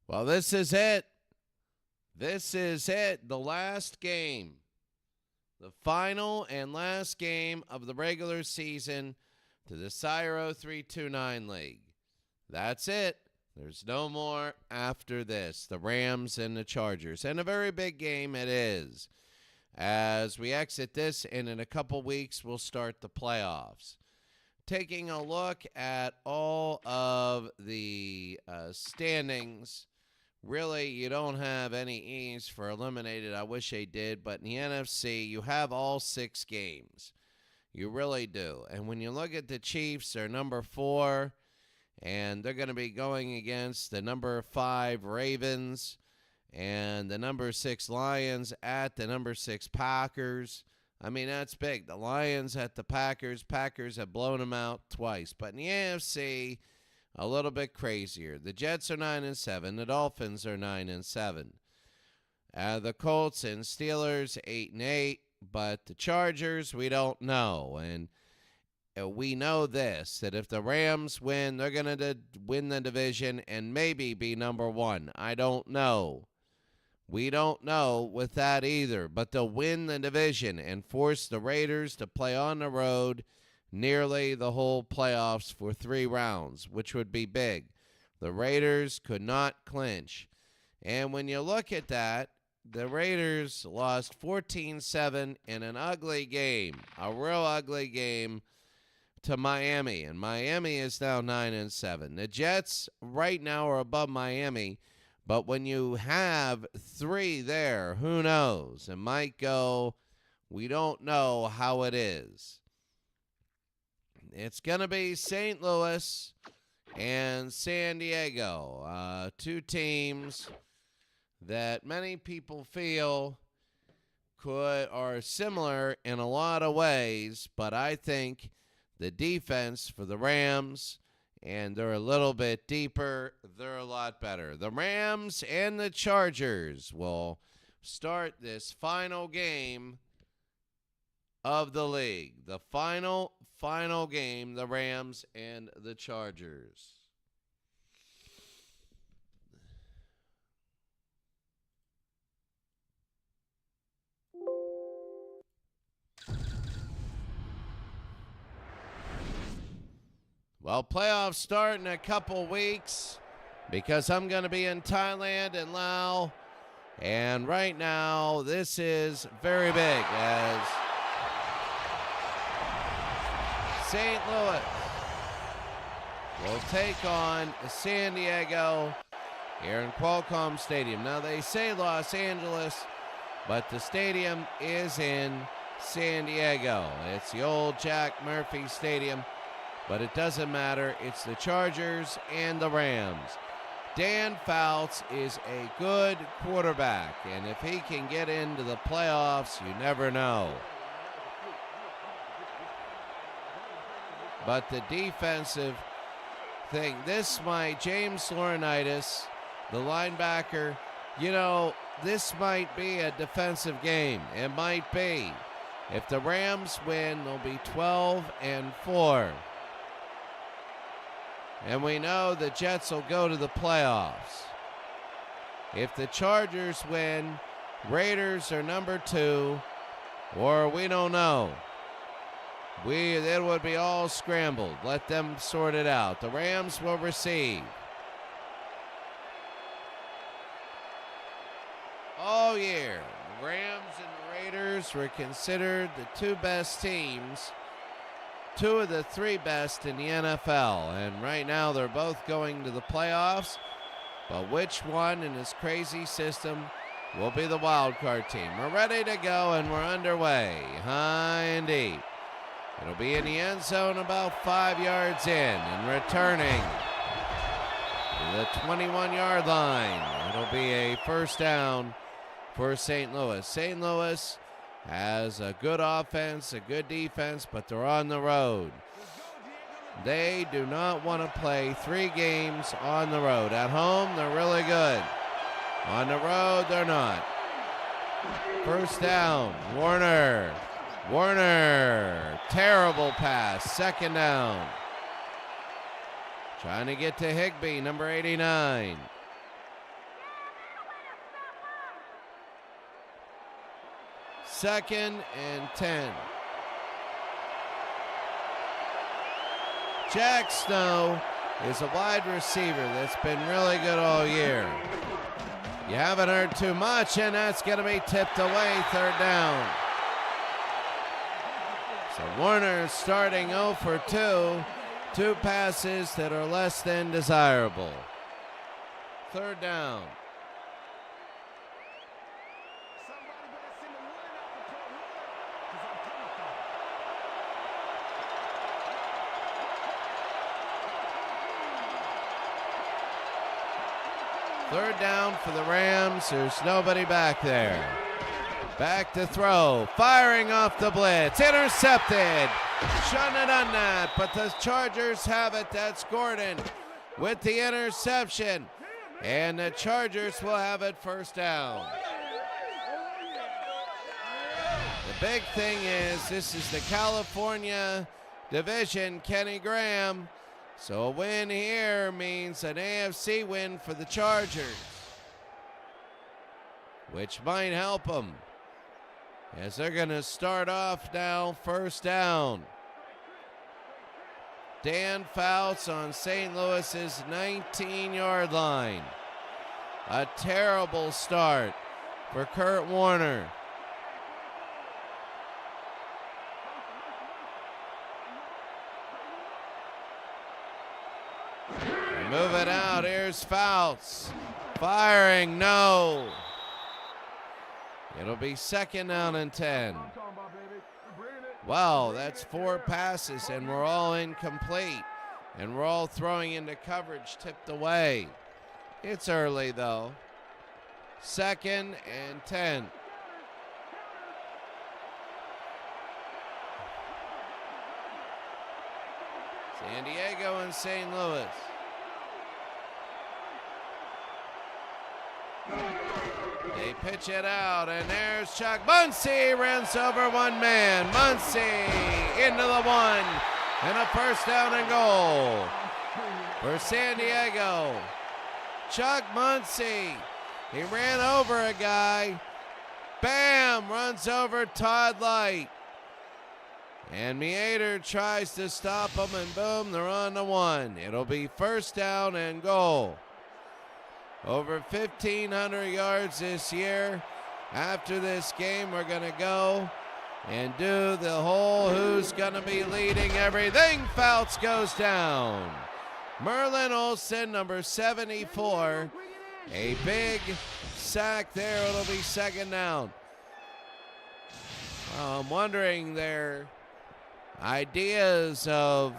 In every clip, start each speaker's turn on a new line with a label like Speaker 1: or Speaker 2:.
Speaker 1: Well, this is it. This is it. The last game. The final and last game of the regular season to the Sire0329 League. That's it. There's no more after this. The Rams and the Chargers. And a very big game it is. As we exit this, and in a couple weeks, we'll start the playoffs. Taking a look at all of the standings, really, you don't have any ease for eliminated. I wish they did, but in the NFC, you have all 6 games. You really do. And when you look at the Chiefs, they're number 4, and they're going to be going against the number 5 Ravens and the number 6 Lions at the number 6 Packers. I mean, that's big. The Lions at the Packers. Packers have blown them out twice. But in the AFC, a little bit crazier. The Jets are 9-7. The Dolphins are 9-7. The Colts and Steelers 8-8. But the Chargers, we don't know. And we know this, that if the Rams win, they're going to win the division and maybe be number 1. I don't know. We don't know with that either, but they'll win the division and force the Raiders to play on the road nearly the whole playoffs for 3 rounds, which would be big. The Raiders could not clinch. And when you look at that, the Raiders lost 14-7 in an ugly game, a real ugly game to Miami, and Miami is now 9-7. The Jets right now are above Miami. But when you have 3 there, who knows? It might go, we don't know how it is. It's going to be St. Louis and San Diego, 2 teams that many people feel are similar in a lot of ways, but I think the defense for the Rams, and they're a little bit deeper, they're a lot better. The Rams and the Chargers will start this final game of the league. The final game, the Rams and the Chargers. Well, playoffs start in a couple weeks because I'm going to be in Thailand and Laos. And right now, this is very big as St. Louis will take on San Diego here in Qualcomm Stadium. Now, they say Los Angeles, but the stadium is in San Diego. It's the old Jack Murphy Stadium. But it doesn't matter. It's the Chargers and the Rams. Dan Fouts is a good quarterback, and if he can get into the playoffs, you never know. But the defensive thing, James Laurinaitis, the linebacker, this might be a defensive game. It might be. If the Rams win, they'll be 12-4. And we know the Jets will go to the playoffs. If the Chargers win, Raiders are number 2, or we don't know. It would be all scrambled. Let them sort it out. The Rams will receive. All year, the Rams and the Raiders were considered the 2 best teams. 2 of the 3 best in the NFL, and right now they're both going to the playoffs, but which one in this crazy system will be the wild card team? We're ready to go, and we're underway. High and deep. It'll be in the end zone about 5 yards in, and returning to the 21-yard line. It'll be a first down for St. Louis. St. Louis has a good offense, a good defense, but they're on the road. They do not want to play 3 games on the road. At home, they're really good. On the road, they're not. First down, Warner. Terrible pass. Second down. Trying to get to Higbee, number 89. 2nd and 10. Jack Snow is a wide receiver that's been really good all year. You haven't heard too much, and that's going to be tipped away, 3rd down. So Warner starting 0 for 2. 2 passes that are less than desirable. 3rd down. Third down for the Rams. There's nobody back there. Back to throw. Firing off the blitz. Intercepted. Shouldn't have done that, but the Chargers have it. That's Gordon with the interception. And the Chargers will have it 1st down. The big thing is this is the California Division, Kenny Graham. So a win here means an AFC win for the Chargers, which might help them as they're going to start off now 1st down. Dan Fouts on St. Louis's 19-yard line. A terrible start for Kurt Warner. Move it out. Here's Fouts. Firing. No. It'll be 2nd down and 10. Wow, that's 4 passes, and we're all incomplete. And we're all throwing into coverage, tipped away. It's early, though. 2nd and 10. San Diego and St. Louis. They pitch it out, and there's Chuck Muncie, runs over one man. Muncie into the 1, and a 1st down and goal for San Diego. Chuck Muncie, he ran over a guy. Bam, runs over Todd Light. And Meader tries to stop him, and boom, they're on the 1. It'll be 1st down and goal. Over 1,500 yards this year. After this game, we're going to go and do the whole who's going to be leading everything. Fouts goes down. Merlin Olsen, number 74. A big sack there. It'll be 2nd down. I'm wondering their ideas of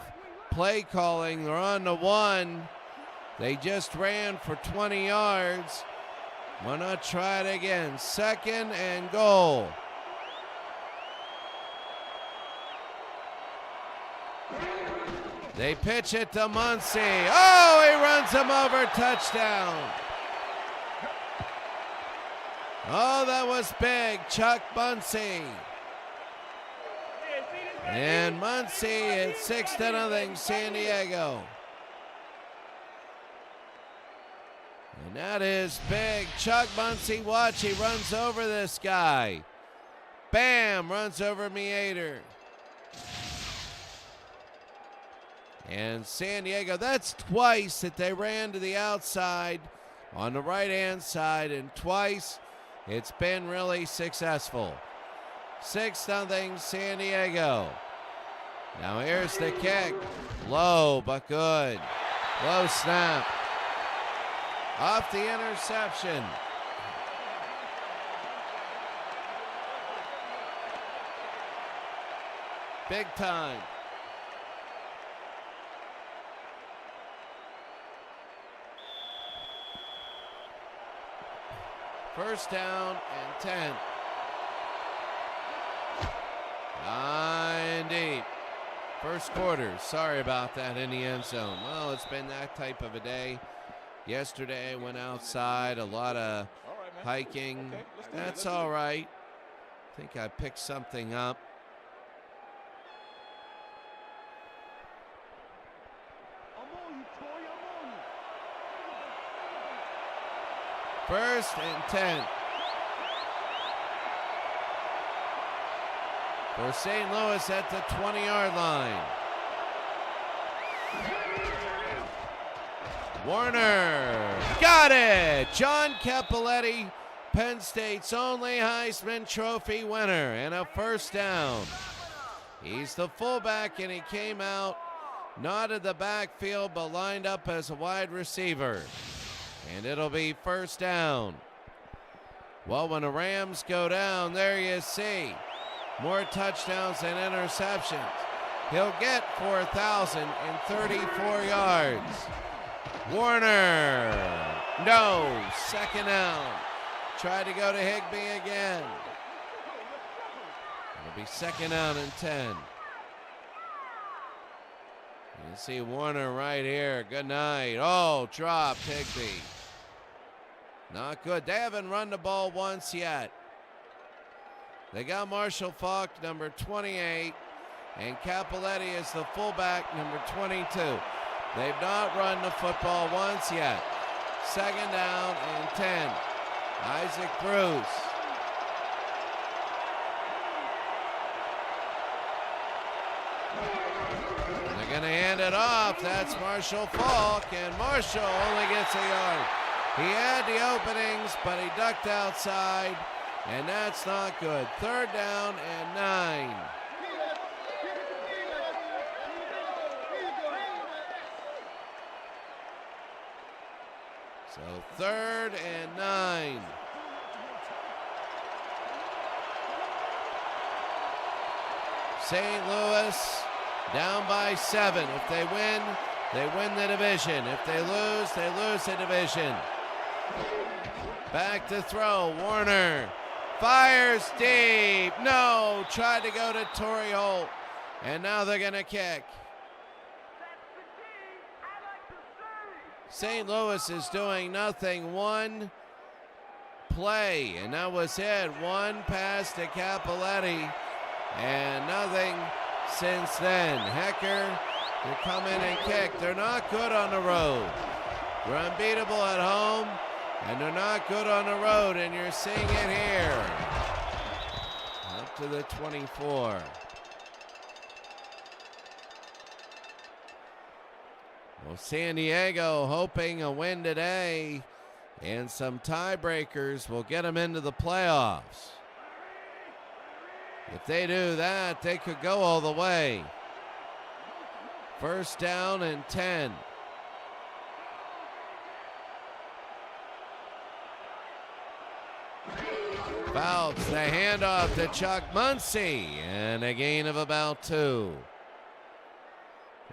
Speaker 1: play calling. They're on the 1. They just ran for 20 yards. Why not try it again? 2nd and goal. They pitch it to Muncie. Oh, he runs him over. Touchdown. Oh, that was big. Chuck Muncie. And Muncie, it's 6-0 San Diego. And that is big. Chuck Muncie, watch, he runs over this guy. Bam, runs over Meader. And San Diego, that's twice that they ran to the outside on the right-hand side, and twice it's been really successful. 6-0 San Diego. Now here's the kick. Low, but good. Low snap. Off the interception. Big time. First down and 10. And deep. First quarter. Sorry about that in the end zone. Well, it's been that type of a day. Yesterday I went outside, a lot of hiking. That's all right. I think I picked something up. First and 10. for St. Louis at the 20-yard line. Warner got it! John Cappelletti, Penn State's only Heisman Trophy winner, and a first down. He's the fullback, and he came out not in the backfield, but lined up as a wide receiver. And it'll be first down. Well, when the Rams go down, there you see more touchdowns than interceptions. He'll get 4,034 yards. Warner, no, second down. Tried to go to Higbee again. It'll be second down and 10. You see Warner right here. Good night. Oh, dropped Higbee. Not good. They haven't run the ball once yet. They got Marshall Faulk, number 28, and Cappelletti is the fullback, number 22. They've not run the football once yet. Second down and 10. Isaac Bruce. They're going to hand it off. That's Marshall Faulk, and Marshall only gets a yard. He had the openings, but he ducked outside, and that's not good. Third down and 9. So third and 9. St. Louis down by 7. If they win the division. If they lose the division. Back to throw. Warner fires deep. No, tried to go to Torrey Holt. And now they're going to kick. St. Louis is doing nothing. One play, and that was it. One pass to Cappelletti, and nothing since then. Hecker, they come in and kick. They're not good on the road. They're unbeatable at home, and they're not good on the road, and you're seeing it here. Up to the 24. Well, San Diego hoping a win today and some tiebreakers will get them into the playoffs. If they do that, they could go all the way. First down and 10. Fouts the handoff to Chuck Muncy, and a gain of about 2.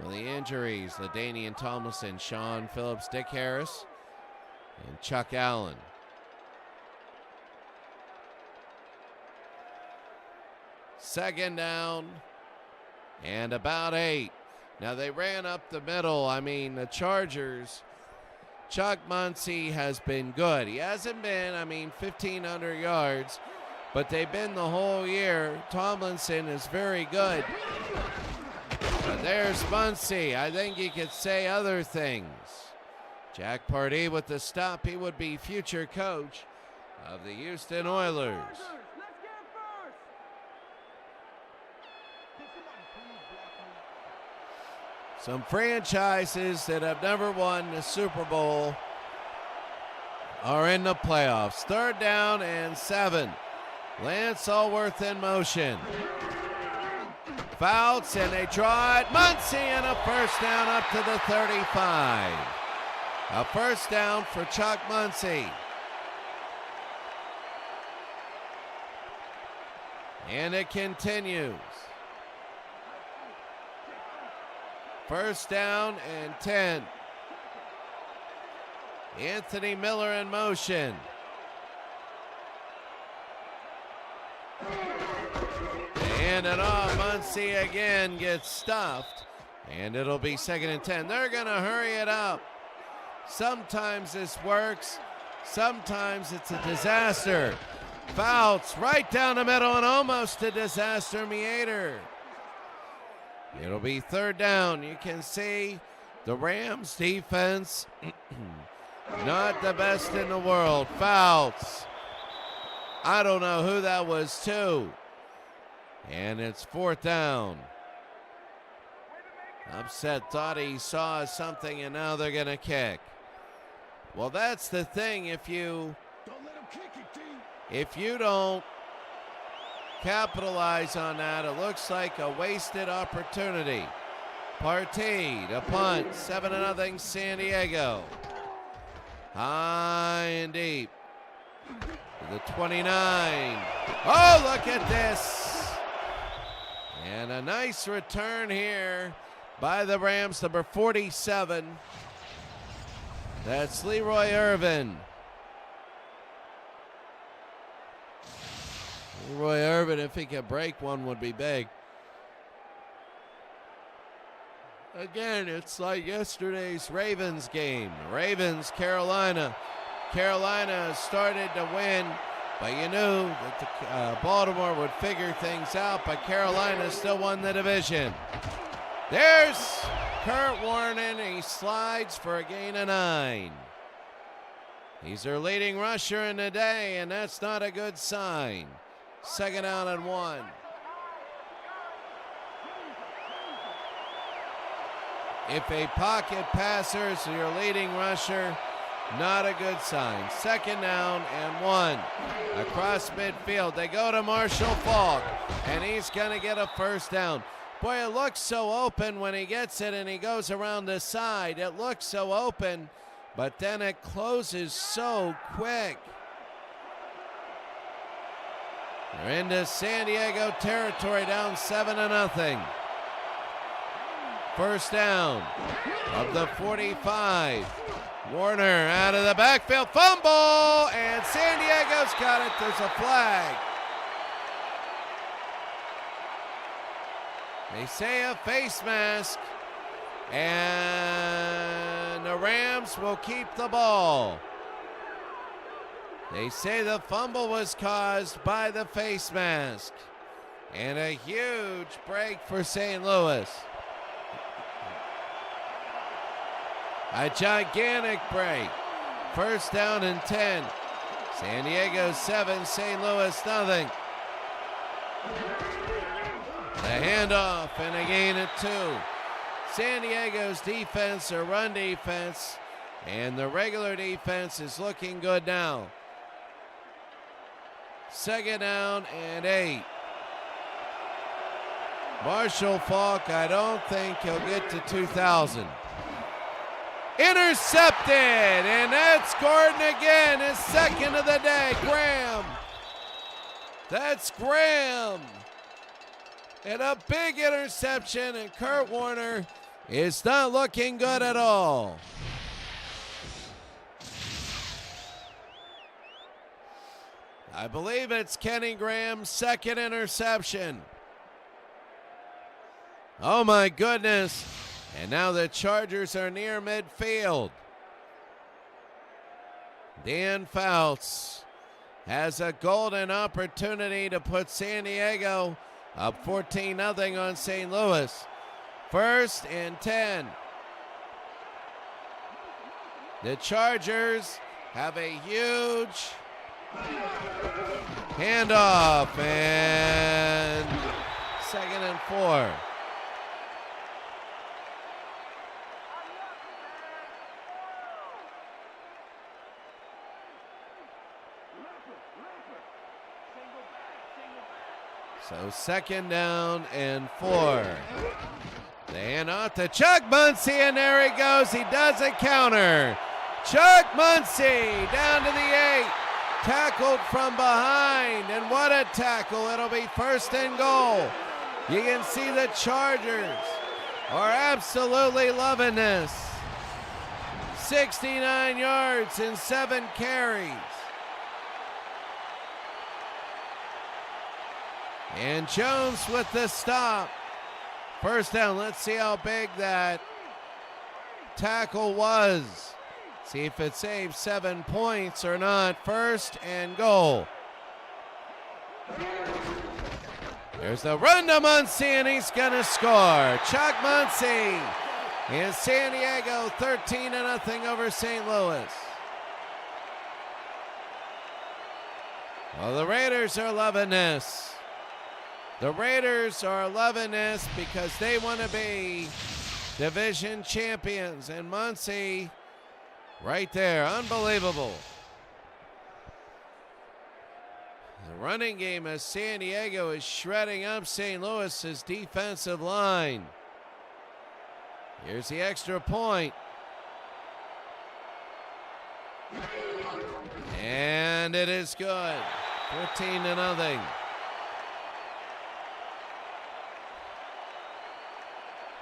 Speaker 1: Well, the injuries, LaDainian Tomlinson, Sean Phillips, Dick Harris, and Chuck Allen. Second down and about 8. Now they ran up the middle. I mean, the Chargers, Chuck Muncy has been good. He hasn't been, 1,500 yards, but they've been the whole year. Tomlinson is very good. But there's Muncy. I think you could say other things. Jack Pardee with the stop. He would be future coach of the Houston Oilers. Some franchises that have never won the Super Bowl are in the playoffs. Third down and 7. Lance Allworth in motion. Fouts, and they draw it. Muncy, and a first down up to the 35. A first down for Chuck Muncy. And it continues. First down and 10. Anthony Miller in motion. And it off. Muncy again gets stuffed. And it'll be second and 10. They're going to hurry it up. Sometimes this works. Sometimes it's a disaster. Fouts right down the middle and almost a disaster meander. It'll be third down. You can see the Rams defense, not the best in the world. Fouts. I don't know who that was to. And it's 4th down. Upset, thought he saw something, and now they're going to kick. Well, that's the thing. If you don't capitalize on that, it looks like a wasted opportunity. Partee to punt, 7-0 San Diego. High and deep to the 29. Oh, look at this. And a nice return here by the Rams, number 47. That's Leroy Irvin. Leroy Irvin, if he could break one, would be big. Again, it's like yesterday's Ravens game. Ravens, Carolina. Carolina started to win, but you knew that Baltimore would figure things out, but Carolina still won the division. There's Kurt Warner. He slides for a gain of 9. He's their leading rusher in the day, and that's not a good sign. 2nd down and 1. If a pocket passer is your leading rusher, not a good sign. 2nd down and 1. Across midfield, they go to Marshall Faulk, and he's going to get a 1st down. Boy, it looks so open when he gets it and he goes around the side. It looks so open, but then it closes so quick. They're into San Diego territory, down 7-0. 1st down of the 45. Warner out of the backfield, fumble, and San Diego's got it. There's a flag. They say a face mask, and the Rams will keep the ball. They say the fumble was caused by the face mask, and a huge break for St. Louis. A gigantic break. 1st down and 10. San Diego 7, St. Louis nothing. The handoff and a gain of 2. San Diego's defense, or run defense, and the regular defense is looking good now. 2nd down and 8. Marshall Faulk, I don't think he'll get to 2,000. Intercepted, and that's Gordon again, his 2nd of the day. Graham. That's Graham. And a big interception, and Kurt Warner is not looking good at all. I believe it's Kenny Graham's 2nd interception. Oh my goodness. And now the Chargers are near midfield. Dan Fouts has a golden opportunity to put San Diego up 14-0 on St. Louis. 1st and 10. The Chargers have a huge handoff, and 2nd and 4. So 2nd down and 4. The handoff to Chuck Muncie, and there he goes. He does a counter. Chuck Muncie down to the 8. Tackled from behind, and what a tackle. It'll be 1st and goal. You can see the Chargers are absolutely loving this. 69 yards and 7 carries. And Jones with the stop. 1st down. Let's see how big that tackle was. See if it saves 7 points or not. 1st and goal. There's the run to Muncie, and he's going to score. Chuck Muncie. And San Diego 13-0 over St. Louis. Well, the Raiders are loving this. The Raiders are loving this because they want to be division champions. And Muncie right there, unbelievable. The running game of San Diego is shredding up St. Louis's defensive line. Here's the extra point. And it is good. 14-0.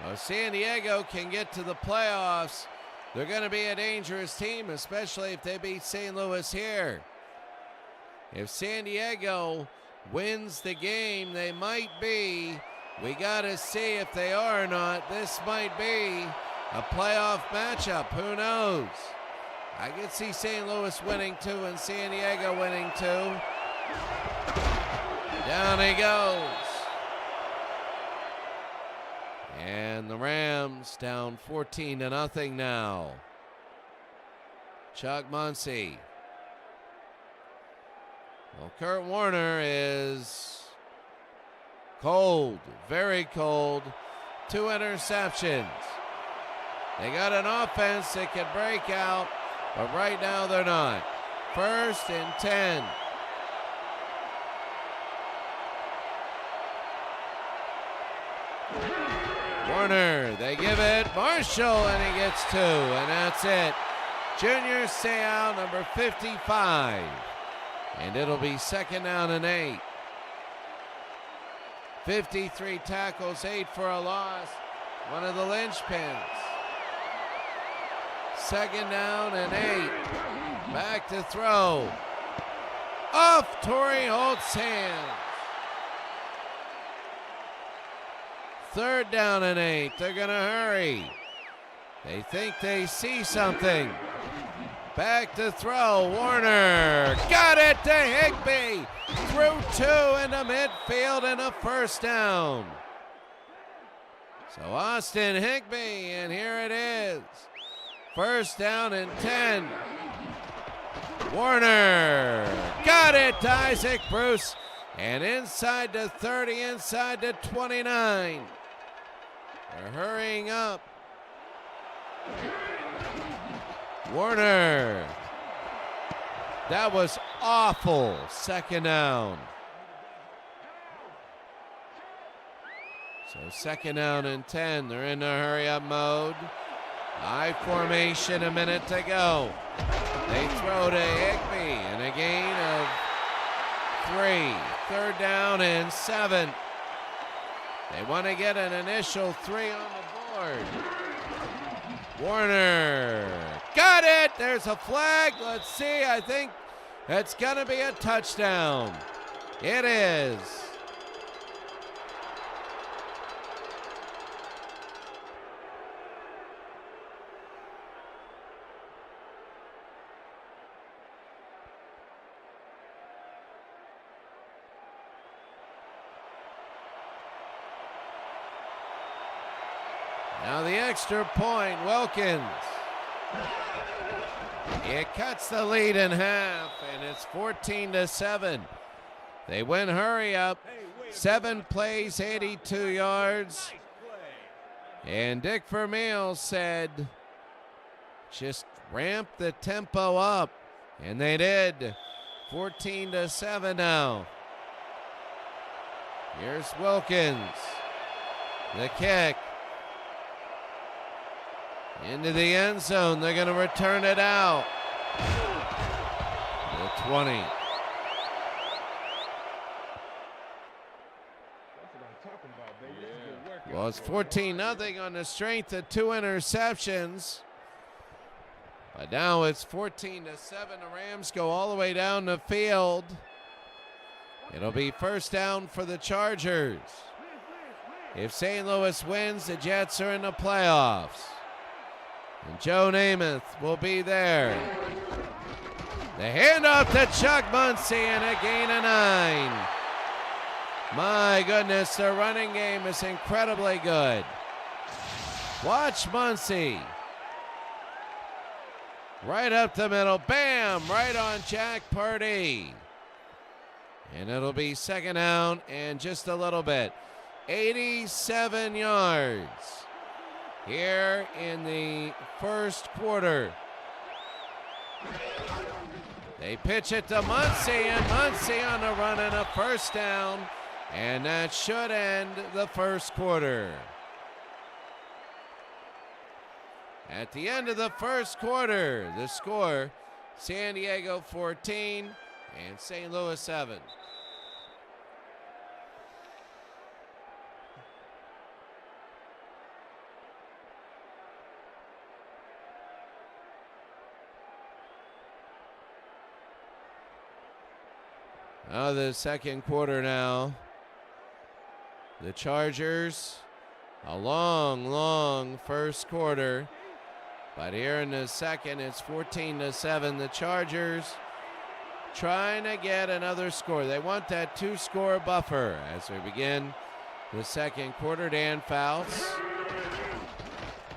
Speaker 1: Well, San Diego can get to the playoffs. They're going to be a dangerous team, especially if they beat St. Louis here. If San Diego wins the game, they might be. We got to see if they are or not. This might be a playoff matchup. Who knows? I could see St. Louis winning 2 and San Diego winning 2. Down he goes. And the Rams down 14-0 now. Chuck Muncie. Well, Kurt Warner is cold, very cold. 2 interceptions. They got an offense that could break out, but right now they're not. 1st and 10. Warner, they give it. Marshall, and he gets 2, and that's it. Junior Seau, number 55. And it'll be 2nd down and 8. 53 tackles, 8 for a loss. One of the linchpins. 2nd down and 8. Back to throw. Off Torrey Holt's hands. 3rd down and 8. They're going to hurry. They think they see something. Back to throw. Warner got it to Higbee. Through 2 into midfield and a 1st down. So Austin Higbee, and here it is. 1st down and 10. Warner got it to Isaac Bruce. And inside to 30, inside to 29. They're hurrying up. Warner. That was awful. 2nd down. So 2nd down and 10. They're in a hurry-up mode. I formation, a minute to go. They throw to Higbee, and a gain of 3. 3rd down and 7. They want to get an initial 3 on the board. Warner got it. There's a flag. Let's see. I think that's going to be a touchdown. It is. Now the extra point, Wilkins. It cuts the lead in half, and it's 14-7. They win hurry up. 7 plays, 82 yards. And Dick Vermeil said, just ramp the tempo up. And they did. 14-7 now. Here's Wilkins. The kick. Into the end zone. They're going to return it out. The 20. Well, it's 14-0 on the strength of 2 interceptions. But now it's 14-7. The Rams go all the way down the field. It'll be 1st down for the Chargers. If St. Louis wins, the Jets are in the playoffs. And Joe Namath will be there. The handoff to Chuck Muncie and a gain of 9. My goodness, their running game is incredibly good. Watch Muncie. Right up the middle. Bam! Right on Jack Purdy. And it'll be second down and just a little bit. 87 yards here in the first quarter. They pitch it to Muncie, and Muncie on the run and a first down. And that should end the first quarter. At the end of the first quarter, the score, San Diego 14 and St. Louis 7. Now the second quarter now. The Chargers, a long first quarter. But here in the second, it's 14-7. The Chargers trying to get another score. They want that 2-score buffer as we begin the second quarter. Dan Fouts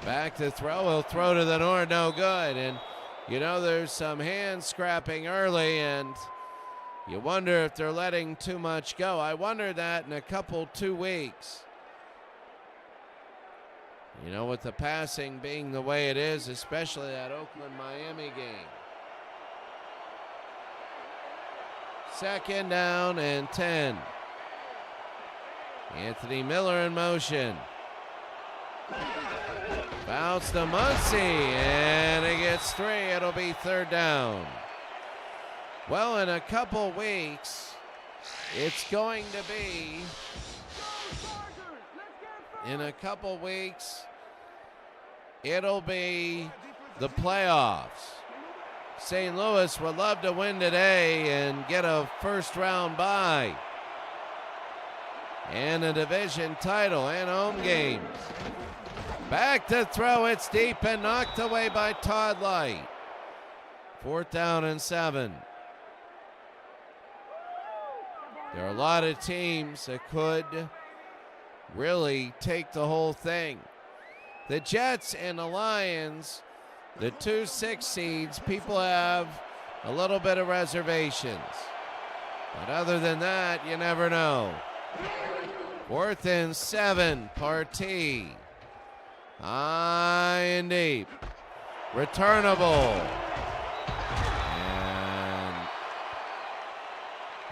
Speaker 1: back to throw. He'll throw to the north, no good. And you know there's some hand scrapping early, and you wonder if they're letting too much go. I wonder that in a couple 2 weeks. You know, with the passing being the way it is, especially that Oakland-Miami game. Second down and 10. Anthony Miller in motion. Bounce to Muncie, and he gets 3. It'll be third down. Well, in a couple weeks, it's going to be, it'll be the playoffs. St. Louis would love to win today and get a first-round bye and a division title and home games. Back to throw, it's deep and knocked away by Todd Light. 4th down and 7. There are a lot of teams that could really take the whole thing. The Jets and the Lions, the 2-6 seeds, people have a little bit of reservations. But other than that, you never know. 4th and 7, Partee. High and deep. Returnable. And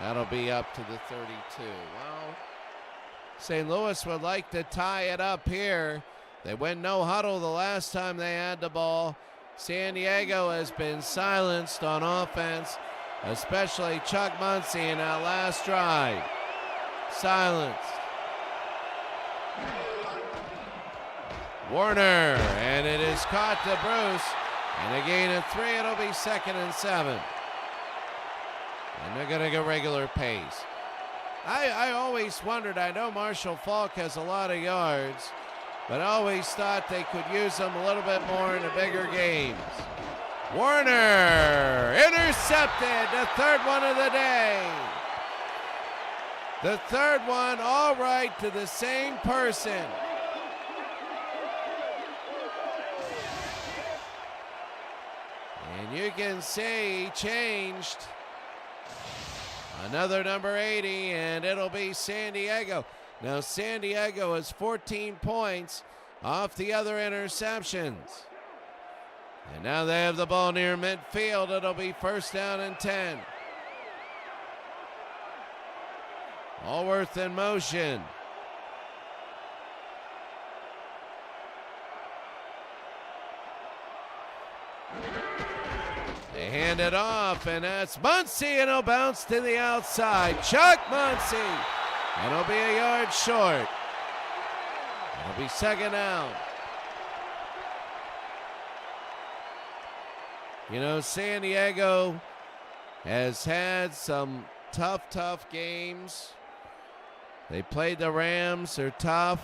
Speaker 1: that'll be up to the 32. Well, St. Louis would like to tie it up here. They went no huddle the last time they had the ball. San Diego has been silenced on offense, especially Chuck Muncie in that last drive. Silenced. Warner, and it is caught to Bruce, and a gain of 3. It'll be 2nd and 7. And they're going to go regular pace. I always wondered, I know Marshall Falk has a lot of yards, but I always thought they could use them a little bit more in the bigger games. Warner, intercepted, the 3rd one of the day. The 3rd one, all right, to the same person. And you can see he changed. Another number 80, and it'll be San Diego. Now San Diego has 14 points off the other interceptions. And now they have the ball near midfield. It'll be 1st down and 10. Allworth in motion. They hand it off, and that's Muncie, and he'll bounce to the outside. Chuck Muncie, and he'll be a yard short. It'll be 2nd down. You know, San Diego has had some tough games. They played the Rams, they're tough.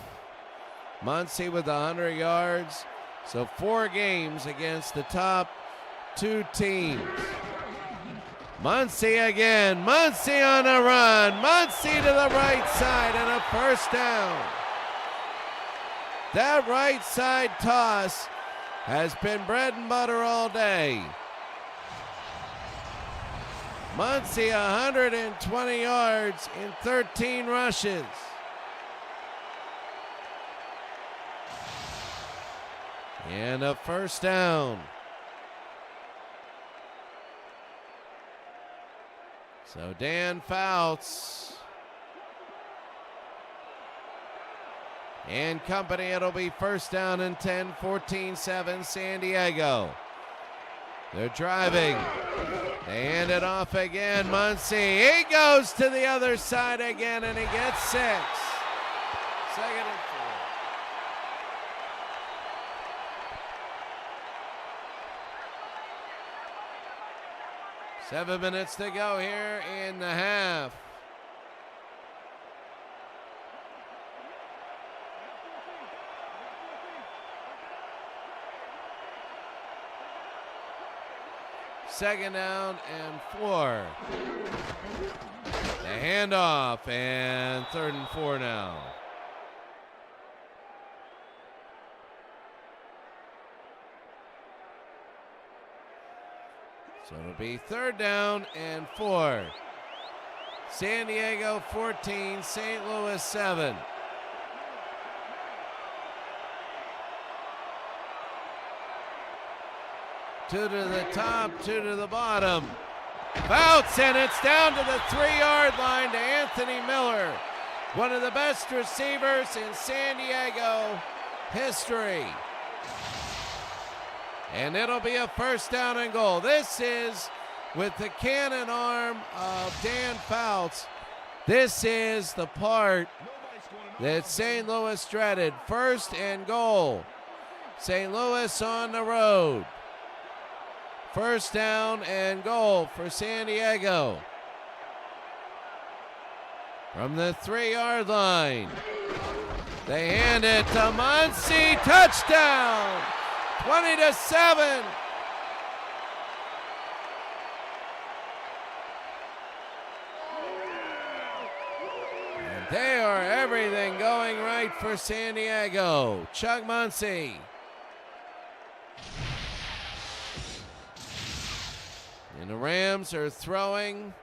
Speaker 1: Muncie with 100 yards. So 4 games against the top 2 teams. Muncie again. Muncie on a run. Muncie to the right side and a 1st down. That right side toss has been bread and butter all day. Muncie 120 yards in 13 rushes. And a first down. So Dan Fouts and company, it'll be first down and 10, 14-7 San Diego. They're driving. They hand it off again. Muncie, he goes to the other side again, and he gets 6. Second and 4. Seven minutes to go here in the half. Second down and 4. The handoff, and 3rd and 4 now. So it'll be 3rd down and 4. San Diego 14, St. Louis 7. Two to the top, two to the bottom. Fouts, and it's down to the 3-yard line to Anthony Miller, one of the best receivers in San Diego history. And it'll be a first down and goal. This is with the cannon arm of Dan Fouts. This is the part that St. Louis dreaded. First and goal. St. Louis on the road. First down and goal for San Diego. From the 3-yard line. They hand it to Muncie. Touchdown! 20-7. And they are everything going right for San Diego. Chuck Muncie. And the Rams are throwing.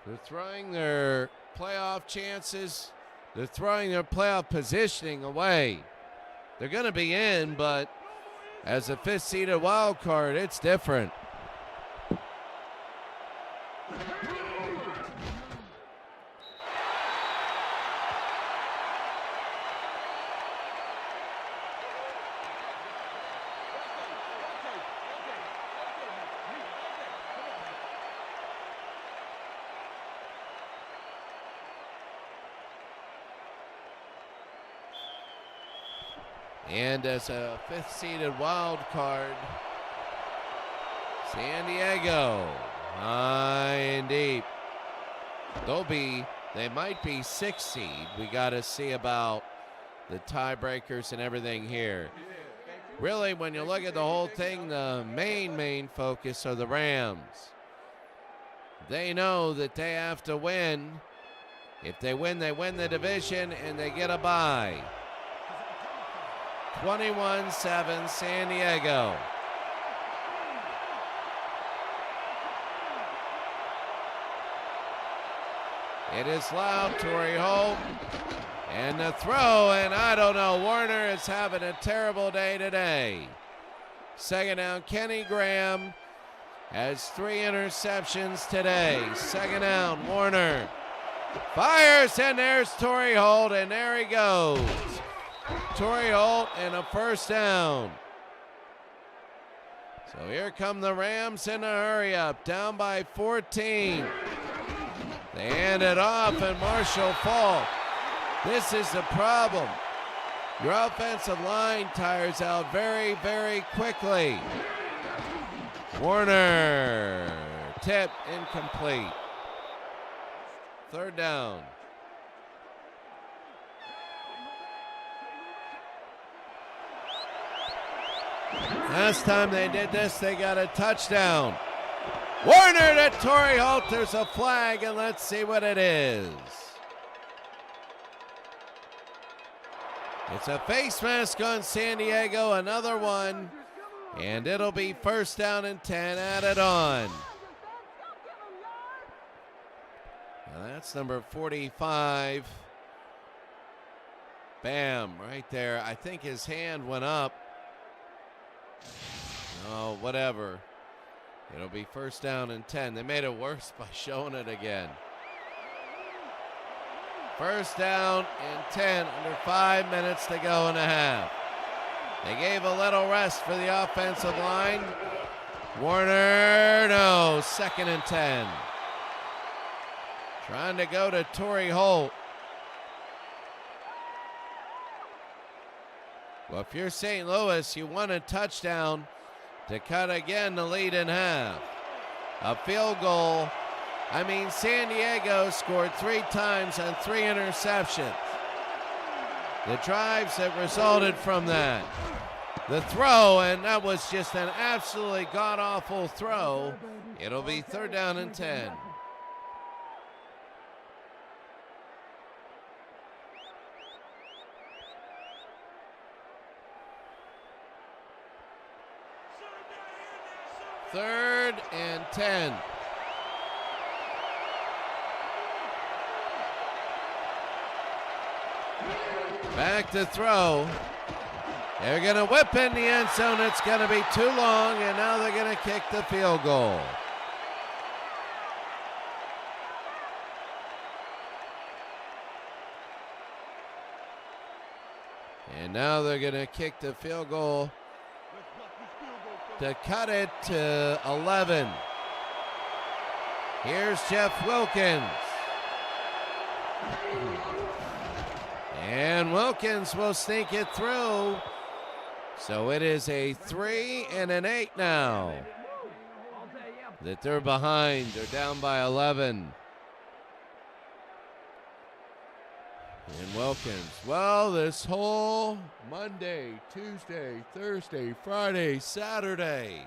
Speaker 1: They're throwing their playoff chances. They're throwing their playoff positioning away. They're going to be in, but as a 5th-seeded wild card, it's different. And as a 5th-seeded wild card, San Diego, high and deep. They might be 6th seed. We got to see about the tiebreakers and everything here. Really, when you look at the whole thing, the main focus are the Rams. They know that they have to win. If they win the division, and they get a bye. 21-7 San Diego. It is loud. Torrey Holt, and the throw, and I don't know, Warner is having a terrible day today. Second down, Kenny Graham has 3 interceptions today. Second down, Warner fires, and there's Torrey Holt, and there he goes. Torrey Holt and a first down. So here come the Rams in a hurry up, down by 14. They hand it off, and Marshall Falk. This is the problem. Your offensive line tires out very, very quickly. Warner, tip, incomplete. Third down. Last time they did this, they got a touchdown. Warner to Torrey Holt. There's a flag, and let's see what it is. It's a face mask on San Diego, another one, and it'll be first down and 10 added on. And that's number 45. Bam, right there. I think his hand went up. Oh, whatever. It'll be first down and 10. They made it worse by showing it again. First down and 10, under 5 minutes to go in the half. They gave a little rest for the offensive line. Warner, no, second and 10. Trying to go to Torrey Holt. Well, if you're St. Louis, you want a touchdown to cut again the lead in half. A field goal. I mean, San Diego scored 3 times on 3 interceptions. The drives that resulted from that. The throw, and that was just an absolutely god-awful throw. It'll be third down and 10. Third and 10. Back to throw. They're going to whip in the end zone. It's going to be too long, and now they're going to kick the field goal. And now they're going to kick the field goal to cut it to 11. Here's Jeff Wilkins. And Wilkins will sneak it through. So it is a 3 and an 8 now that they're behind. They're down by 11. And Wilkins, well, this whole Monday, Tuesday, Thursday, Friday, Saturday,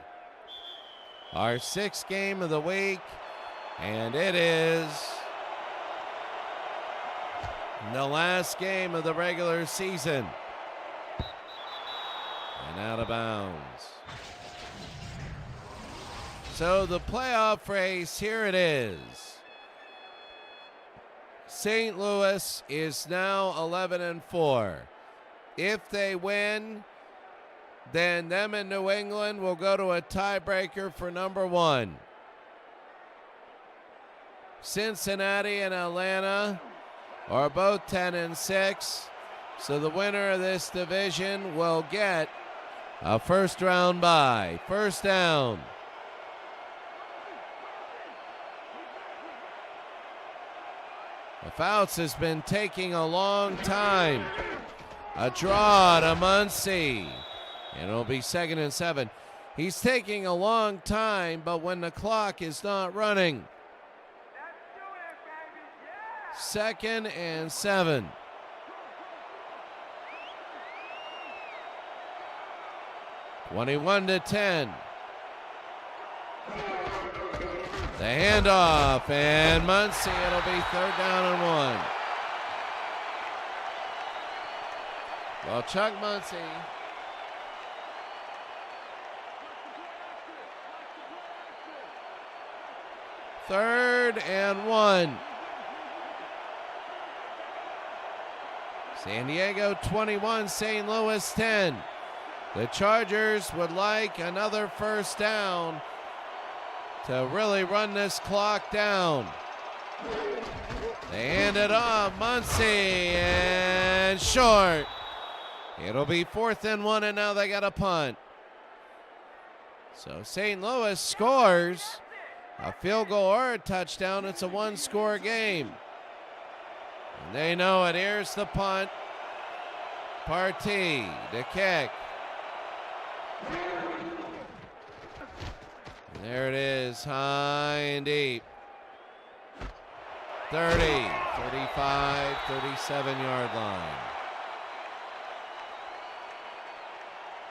Speaker 1: our 6th game of the week, and it is the last game of the regular season. And out of bounds. So the playoff race, here it is. St. Louis is now 11 and 4. If they win, then them and New England will go to a tiebreaker for number 1. Cincinnati and Atlanta are both 10 and 6. So the winner of this division will get a first round bye. First down. Fouts has been taking a long time. A draw to Muncie. And it'll be 2nd and 7. He's taking a long time, but when the clock is not running. 2nd and 7. (21-10). The handoff, and Muncie, it'll be third down and 1. Well, Chuck Muncie third and 1. San Diego 21, St. Louis 10. The Chargers would like another first down to really run this clock down. They hand it off, Muncie, and short. It'll be 4th and 1, and now they got a punt. So St. Louis scores a field goal or a touchdown. It's a 1-score game. And they know it. Here's the punt. Partee, the kick. There it is, high and deep. 30, 35, 37-yard line.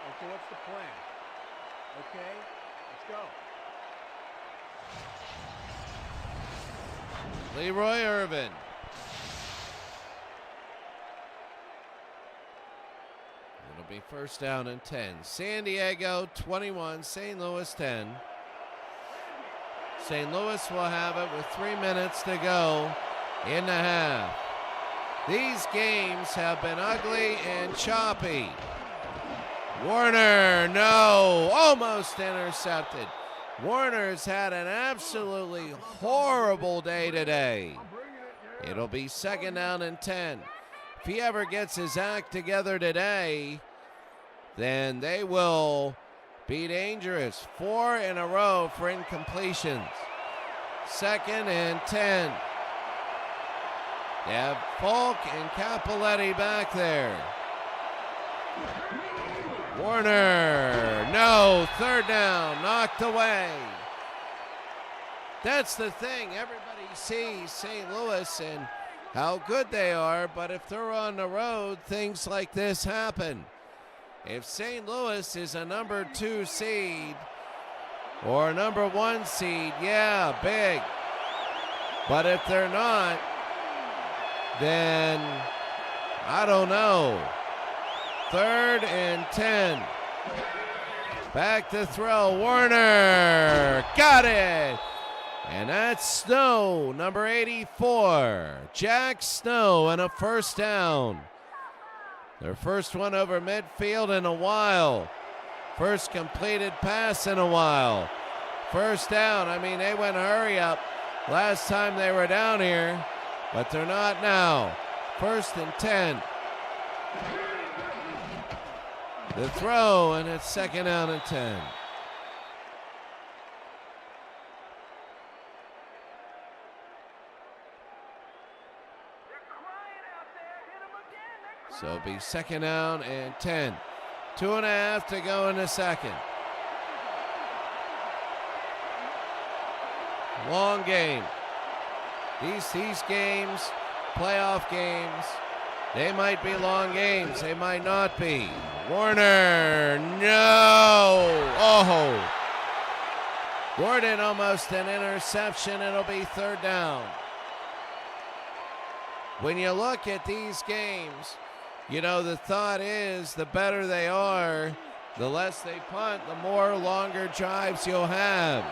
Speaker 2: Okay, what's the plan? Okay, let's go.
Speaker 1: Leroy Irvin. It'll be first down and 10. San Diego 21, St. Louis 10. St. Louis will have it with 3 minutes to go in the half. These games have been ugly and choppy. Warner, no, almost intercepted. Warner's had an absolutely horrible day today. It'll be 2nd down and 10. If he ever gets his act together today, then they will be dangerous. 4 in a row for incompletions. 2nd and 10. They have Falk and Capoletti back there. Warner, no, 3rd down, knocked away. That's the thing, everybody sees St. Louis and how good they are, but if they're on the road, things like this happen. If St. Louis is a number 2 seed or a number 1 seed, yeah, big. But if they're not, then I don't know. 3rd and 10. Back to throw. Warner got it. And that's Snow, number 84. Jack Snow, and a 1st down. Their first one over midfield in a while. First completed pass in a while. 1st down. I mean, they went hurry up last time they were down here, but they're not now. 1st and 10. The throw, and it's 2nd down and 10. So it'll be 2nd down and 10. 2.5 to go in the 2nd. Long game. These games, playoff games, they might be long games. They might not be. Warner, no. Oh. Gordon almost an interception. It'll be 3rd down. When you look at these games, you know, the thought is the better they are, the less they punt, the more longer drives you'll have.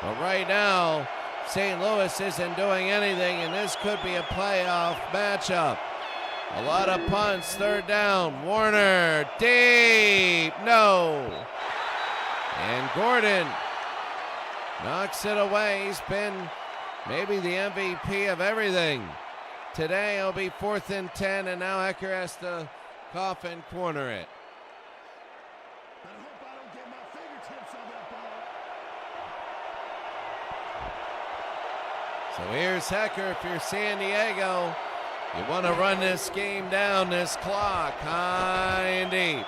Speaker 1: But right now, St. Louis isn't doing anything, and this could be a playoff matchup. A lot of punts, 3rd down. Warner, deep, no. And Gordon knocks it away. He's been maybe the MVP of everything. Today it'll be 4th and 10, and now Hecker has to cough and corner it.
Speaker 3: I hope I don't get my fingertips on that ball.
Speaker 1: So here's Hecker. If you're San Diego, you want to run this game down, this clock, high and deep.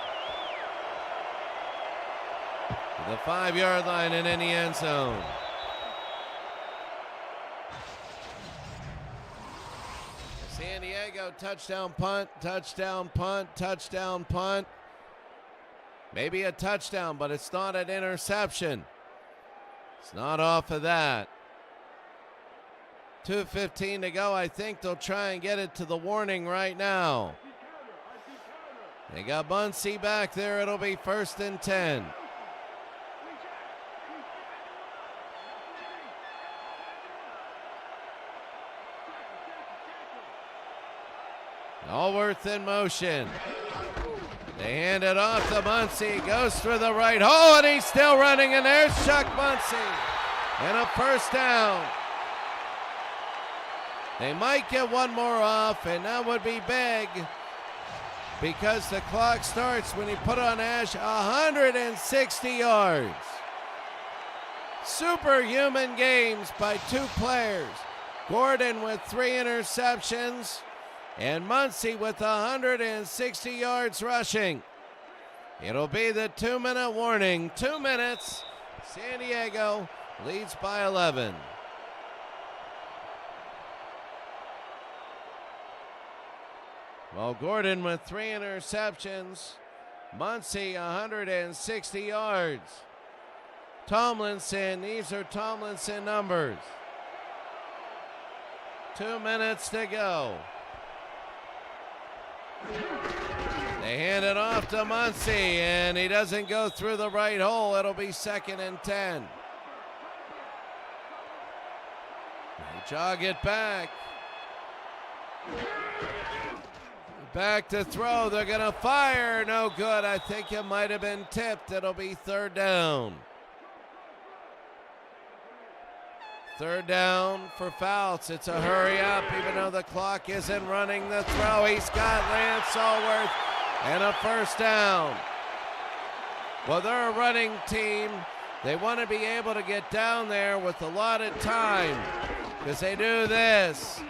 Speaker 1: To the 5-yard line and in the end zone. San Diego, touchdown punt, touchdown punt, touchdown punt. Maybe a touchdown, but it's not an interception. It's not off of that. 2:15 to go. I think they'll try and get it to the warning right now. They got Muncie back there. It'll be 1st and 10. Allworth in motion. They hand it off to Muncie. Goes for the right hole, and he's still running, and there's Chuck Muncie. And a 1st down. They might get one more off, and that would be big because the clock starts when he put on Ash 160 yards. Superhuman games by 2 players. Gordon with 3 interceptions and Muncie with 160 yards rushing. It'll be the 2-minute warning. 2 minutes. San Diego leads by 11. Well, Gordon with 3 interceptions. Muncie 160 yards. Tomlinson, these are Tomlinson numbers. 2 minutes to go. They hand it off to Muncie, and he doesn't go through the right hole. It'll be 2nd and 10. They jog it back. Back to throw. They're going to fire. No good. I think it might have been tipped. It'll be third down. Third down for Fouts. It's a hurry up, even though the clock isn't running. The throw. He's got Lance Allworth and a first down. Well, they're a running team. They want to be able to get down there with a lot of time because they do this.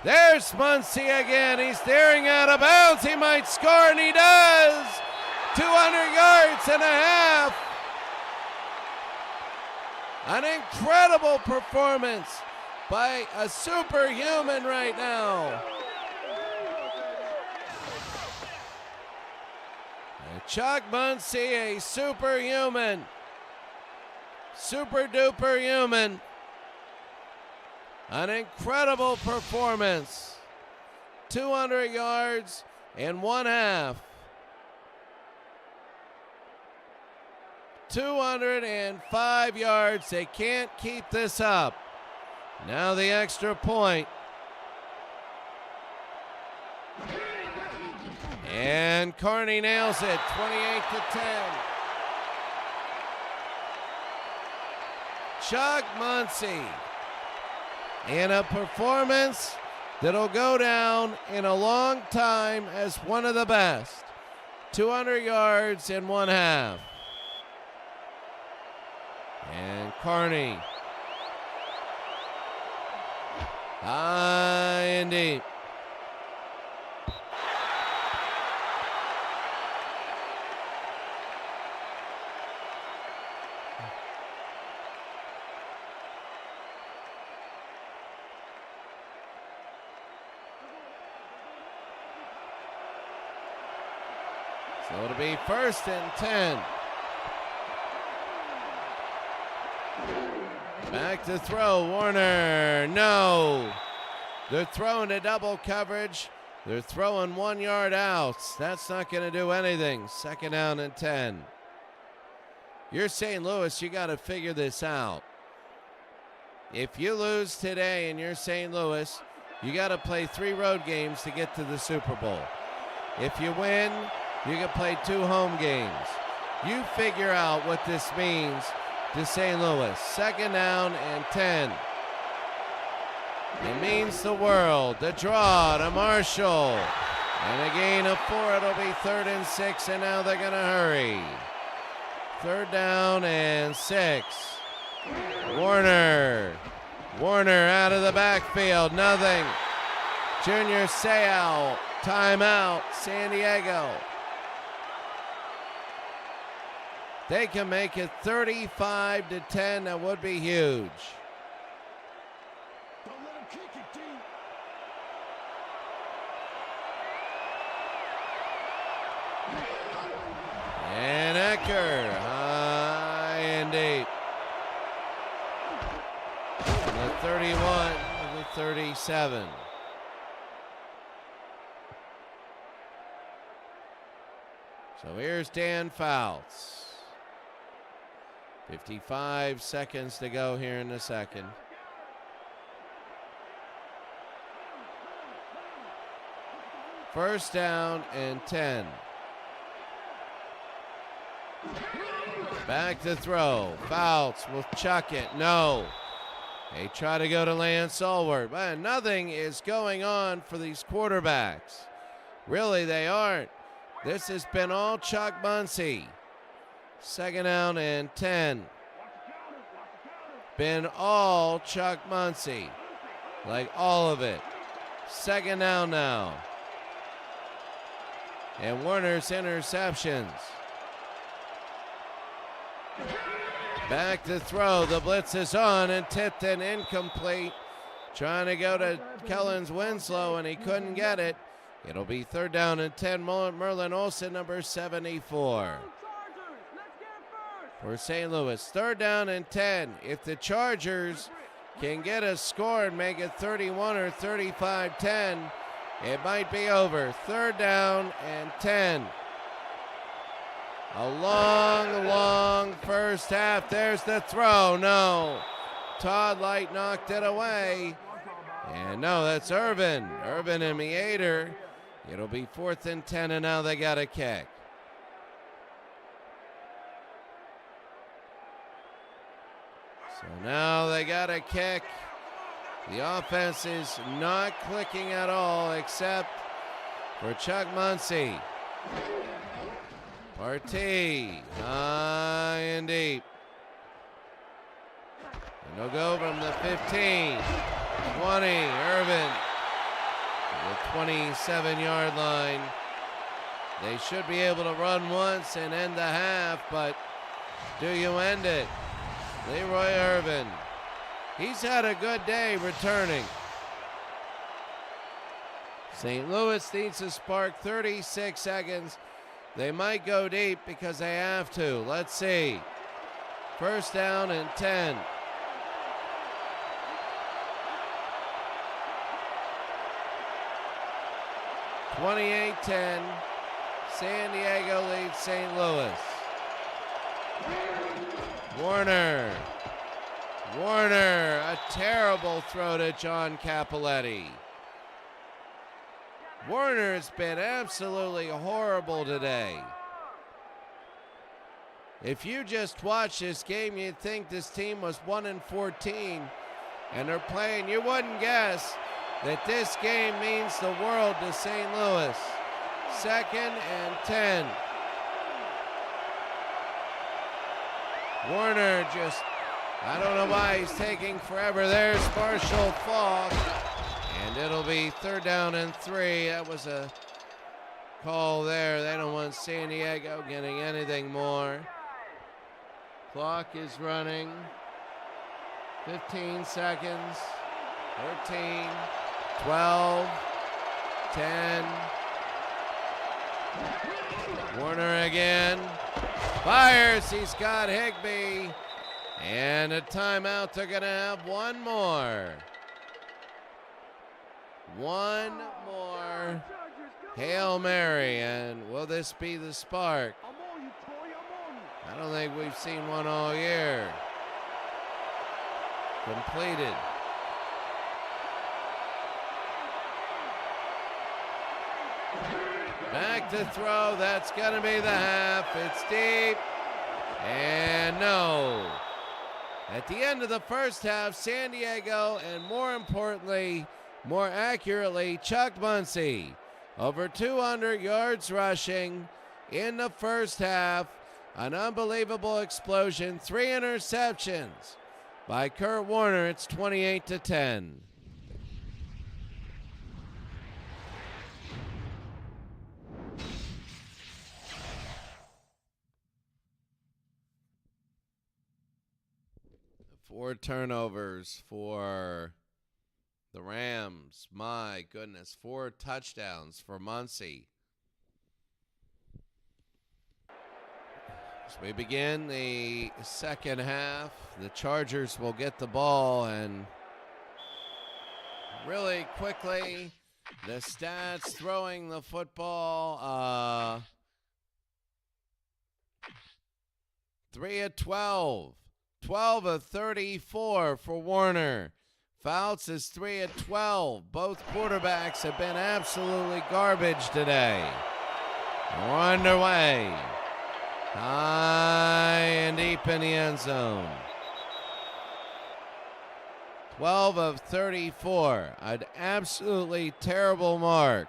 Speaker 1: There's Muncie again. He's staring out of bounds. He might score, and he does. 200 yards and a half. An incredible performance by a superhuman right now. And Chuck Muncie, a superhuman. Super duper human. An incredible performance. 200 yards and one half. 205 yards. They can't keep this up. Now the extra point. And Carney nails it. 28-10. Chuck Muncie in a performance that'll go down in a long time as one of the best. 200 yards in one half. And Carney. High and deep. So it'll be 1st and 10. Back to throw, Warner, no. They're throwing to double coverage. They're throwing 1 yard outs. That's not going to do anything. 2nd down and 10. You're St. Louis, you got to figure this out. If you lose today and you're St. Louis, you got to play 3 road games to get to the Super Bowl. If you win, you can play 2 home games. You figure out what this means to St. Louis. 2nd down and 10. It means the world. The draw to Marshall. And a gain of 4. It'll be 3rd and 6, and now they're going to hurry. 3rd down and 6. Warner. Warner out of the backfield. Nothing. Junior Seau. Timeout. San Diego. They can make it 35-10. That would be huge.
Speaker 3: Don't let him kick it, D.
Speaker 1: And Ecker, high and deep. From the 31 to the 37. So here's Dan Fouts. 55 seconds to go here in the second. First down and 10. Back to throw. Fouts will chuck it. No. They try to go to Lance Allworth. But nothing is going on for these quarterbacks. Really, they aren't. This has been all Chuck Muncie. 2nd down and 10. Been all Chuck Muncie. Like all of it. 2nd down now. And Warner's interceptions. Back to throw. The blitz is on and tipped and incomplete. Trying to go to Kellens Winslow and he couldn't get it. It'll be 3rd down and 10. Merlin Olsen, number 74. For St. Louis, 3rd down and 10. If the Chargers can get a score and make it 31 or 35-10, it might be over. 3rd down and 10. A long, long first half. There's the throw. No. Todd Light knocked it away. And no, that's Irvin. Irvin and Meader. It'll be 4th and 10, and now they got a kick. So now they got a kick. The offense is not clicking at all except for Chuck Muncie. Partee, high and deep. And they'll go from the 15, 20, Irvin, the 27-yard line. They should be able to run once and end the half, but do you end it? Leroy Irvin. He's had a good day returning. St. Louis needs to spark 36 seconds. They might go deep because they have to. Let's see. 1st down and 10. (28-10). San Diego leads St. Louis. Warner, a terrible throw to John Capoletti. Warner's been absolutely horrible today. If you just watch this game, you'd think this team was 1-14, and they're playing. You wouldn't guess that this game means the world to St. Louis. 2nd and 10. Warner just, I don't know why he's taking forever. There's Marshall Falk, and it'll be 3rd down and 3. That was a call there. They don't want San Diego getting anything more. Clock is running. 15 seconds. 13, 12, 10. Warner again. Fires. He's got Higbee. And a timeout. They're going to have one more. One more Hail Mary. And will this be the spark? I don't think we've seen one all year. Completed. Back to throw. That's going to be the half. It's deep. And no. At the end of the first half, San Diego, and more importantly, more accurately, Chuck Muncie, over 200 yards rushing in the first half. An unbelievable explosion. 3 interceptions by Kurt Warner. It's 28-10. Four turnovers for the Rams. My goodness. 4 touchdowns for Muncie. As we begin the second half, the Chargers will get the ball, and really quickly, the stats throwing the football, 3 of 12. 12 of 34 for Warner. Fouts is 3 of 12. Both quarterbacks have been absolutely garbage today. We're underway. High and deep in the end zone. 12 of 34. An absolutely terrible mark.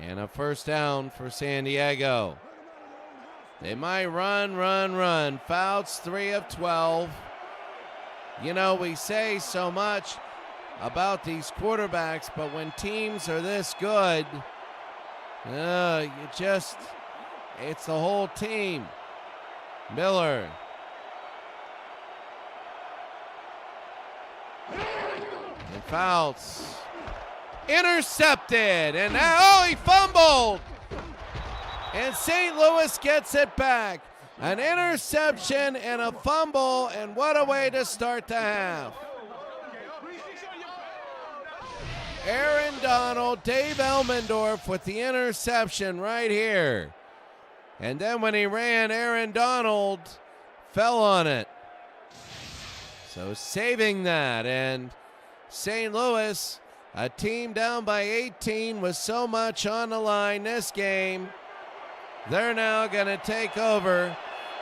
Speaker 1: And a first down for San Diego. They might run. Fouts 3 of 12. You know, we say so much about these quarterbacks, but when teams are this good, it's the whole team. Miller. And Fouts. Intercepted. And now, he fumbled. And St. Louis gets it back. An interception and a fumble, and what a way to start the half. Aaron Donald, Dave Elmendorf with the interception right here. And then when he ran, Aaron Donald fell on it. So saving that, and St. Louis, a team down by 18 with so much on the line this game, they're now going to take over.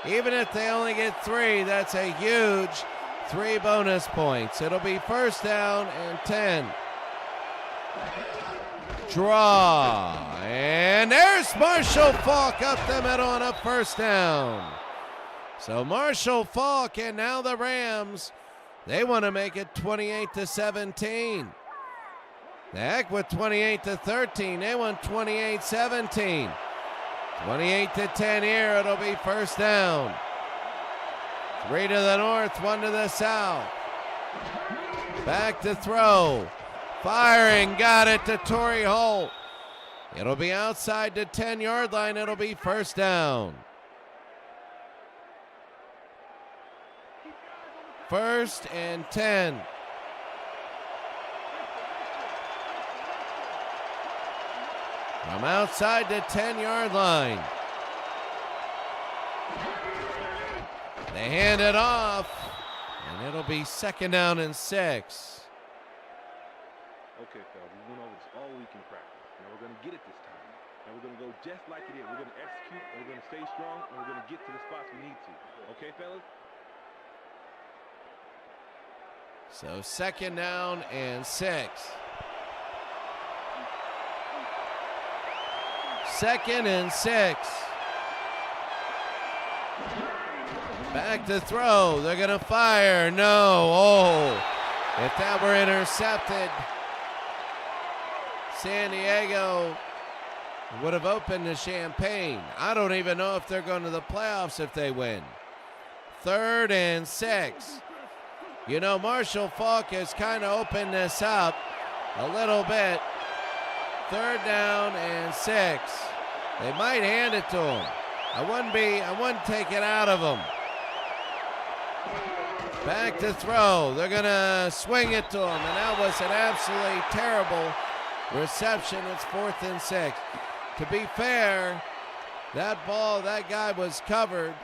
Speaker 1: Even if they only get 3, that's a huge 3 bonus points. It'll be first down and 10. Draw, and there's Marshall Faulk up the middle on a first down. So Marshall Faulk, and now the Rams, they want to make it 28-17. The heck with 28-13. They want 28-17. 28-10 here. It'll be first down. 3 to the north, 1 to the south. Back to throw. Firing, got it to Torrey Holt. It'll be outside the 10-yard line. It'll be first down. First and 10. From outside the 10-yard line. They hand it off, and it'll be second down and 6.
Speaker 4: Okay, fellas, we went over this all week in practice. Now we're going to get it this time. And we're going to go just like it is. We're going to execute, and we're going to stay strong, and we're going to get to the spots we need to. Okay, fellas?
Speaker 1: So second down and 6. Second and 6. Back to throw. They're going to fire. No. Oh, if that were intercepted, San Diego would have opened the champagne. I don't even know if they're going to the playoffs if they win. Third and 6. You know, Marshall Faulk has kind of opened this up a little bit. Third down and 6. They might hand it to him. I wouldn't take it out of him. Back to throw. They're going to swing it to him, and that was an absolutely terrible reception. It's 4th and 6. To be fair, that guy was covered. It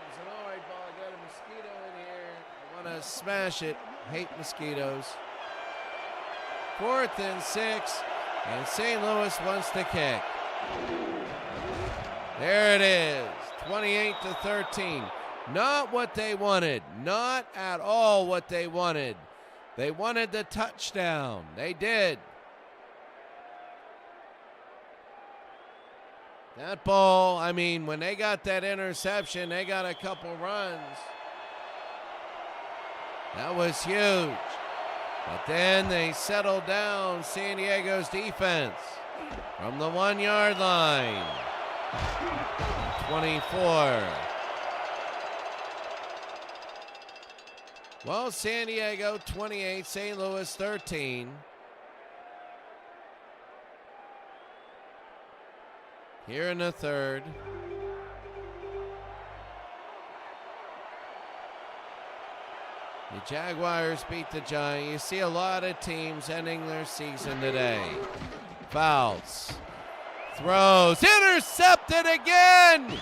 Speaker 1: was an all right ball. I got a mosquito in here. I want to smash it. Hate mosquitoes. 4th and 6, and St. Louis wants to kick. There it is, 28-13. Not what they wanted. Not at all what they wanted. They wanted the touchdown. They did. That ball, I mean, when they got that interception, they got a couple runs. That was huge. But then they settled down San Diego's defense from the 1-yard line. 24. Well, San Diego 28, St. Louis 13. Here in the third. The Jaguars beat the Giants. You see a lot of teams ending their season today. Fouls. Throws. Intercepted again!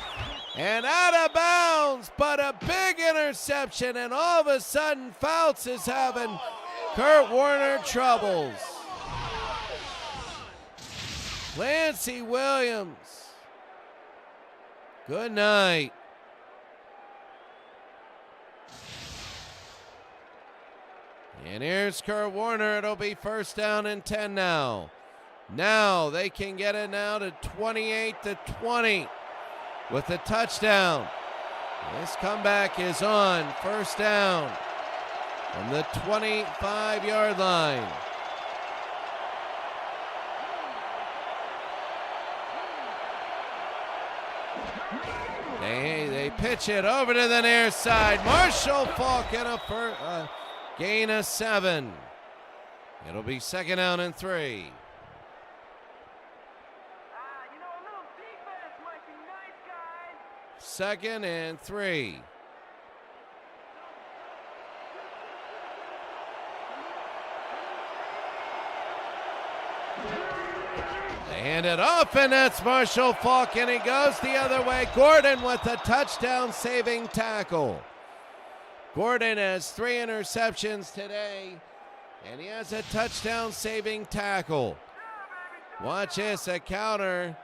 Speaker 1: And out of bounds, but a big interception, and all of a sudden Fouts is having Kurt Warner troubles. Lancey Williams. Good night. And here's Kurt Warner. It'll be first down and 10 now. Now they can get it now to 28-20 with a touchdown. This comeback is on. First down from the 25-yard line. They pitch it over to the near side. Marshall Faulk in a gain of 7. It'll be second down and 3. Second and 3. They hand it off, and that's Marshall Faulk, and he goes the other way. Gordon with a touchdown saving tackle. Gordon has 3 interceptions today, and he has a touchdown-saving tackle. Watch this, a counter,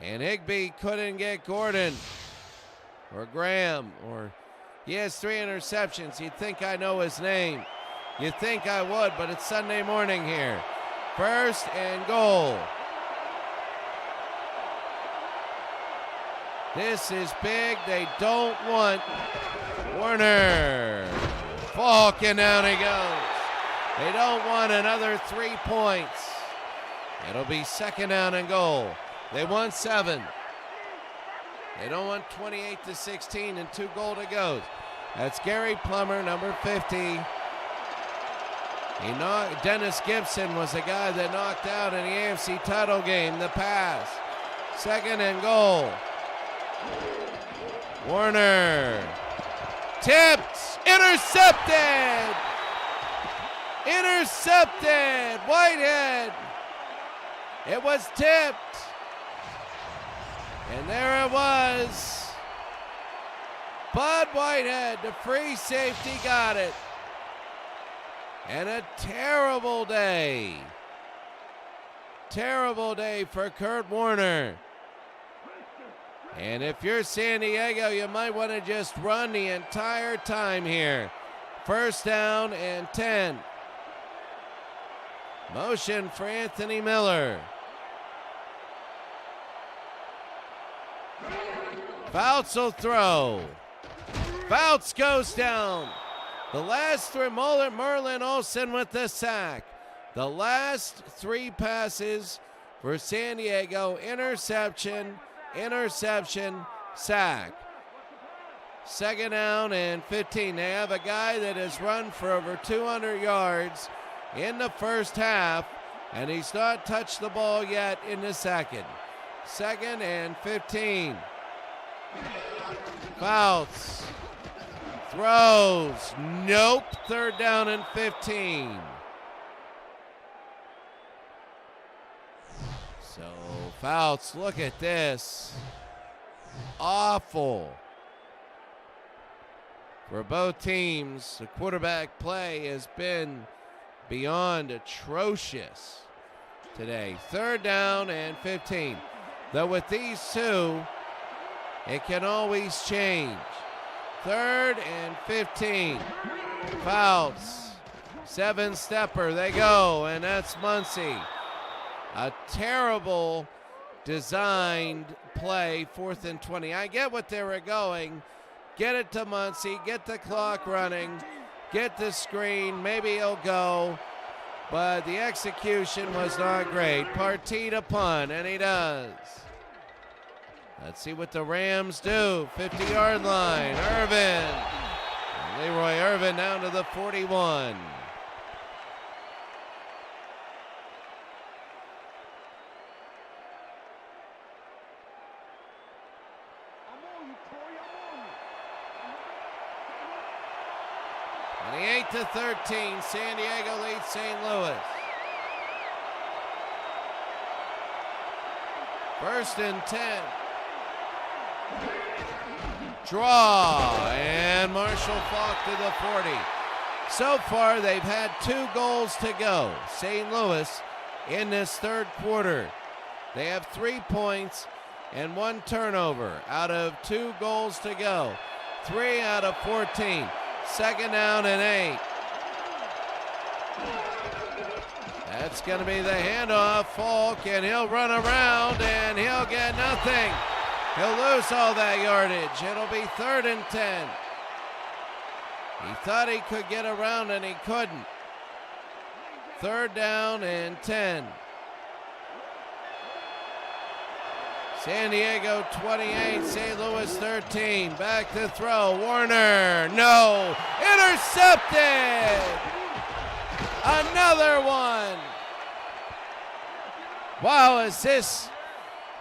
Speaker 1: and Higbee couldn't get Gordon or Graham, or he has 3 interceptions. You'd think I know his name. You'd think I would, but it's Sunday morning here. 1st and goal. This is big. They don't want Warner. Falk, and down he goes. They don't want another 3 points. It'll be 2nd down and goal. They want 7. They don't want 28-16 and 2 goal to go. That's Gary Plummer, number 50. Dennis Gibson was the guy that knocked out in the AFC title game, the pass. 2nd and goal. Warner. Tipped. Intercepted. Intercepted. Whitehead. It was tipped. And there it was. Bud Whitehead, the free safety, got it. And a terrible day. Terrible day for Kurt Warner. And if you're San Diego, you might want to just run the entire time here. 1st down and 10. Motion for Anthony Miller. Fouts will throw. Fouts goes down. The last 3, Merlin Olsen with the sack. The last 3 passes for San Diego, interception, interception, sack. 2nd down and 15. They have a guy that has run for over 200 yards in the first half, and he's not touched the ball yet in the second. 2nd and 15. Fouts. Throws. Nope. 3rd down and 15. So Fouts, look at this. Awful. For both teams, the quarterback play has been beyond atrocious today. 3rd down and 15. Though with these 2, it can always change. 3rd and 15. Fouts. 7-stepper. They go, and that's Muncie. A terrible designed play, 4th and 20. I get what they were going. Get it to Muncie. Get the clock running. Get the screen. Maybe he'll go. But the execution was not great. Partita punt, and he does. Let's see what the Rams do. 50-yard line. Irvin. Leroy Irvin down to the 41. And 8-13, San Diego leads St. Louis. 1st and 10. Draw, and Marshall Falk to the 40. So far, they've had 2 goals to go. St. Louis in this 3rd quarter. They have 3 points and 1 turnover out of 2 goals to go. 3 out of 14. 2nd down and 8. That's going to be the handoff. Falk, and he'll run around, and he'll get nothing. He'll lose all that yardage. It'll be 3rd and 10. He thought he could get around, and he couldn't. 3rd down and 10. San Diego 28, St. Louis 13. Back to throw. Warner, no. Intercepted. Another one. Wow, is this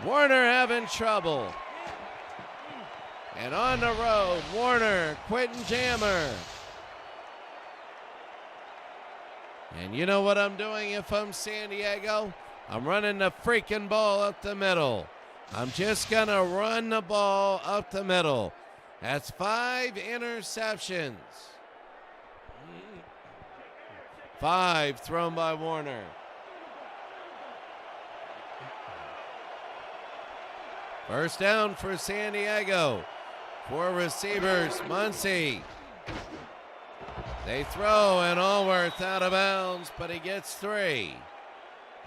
Speaker 1: Warner having trouble? And on the road, Warner, Quentin Jammer. And you know what I'm doing if I'm San Diego? I'm running the freaking ball up the middle. I'm just going to run the ball up the middle. That's 5 interceptions. 5 thrown by Warner. First down for San Diego. 4 receivers, Muncie. They throw, and Allworth out of bounds, but he gets 3.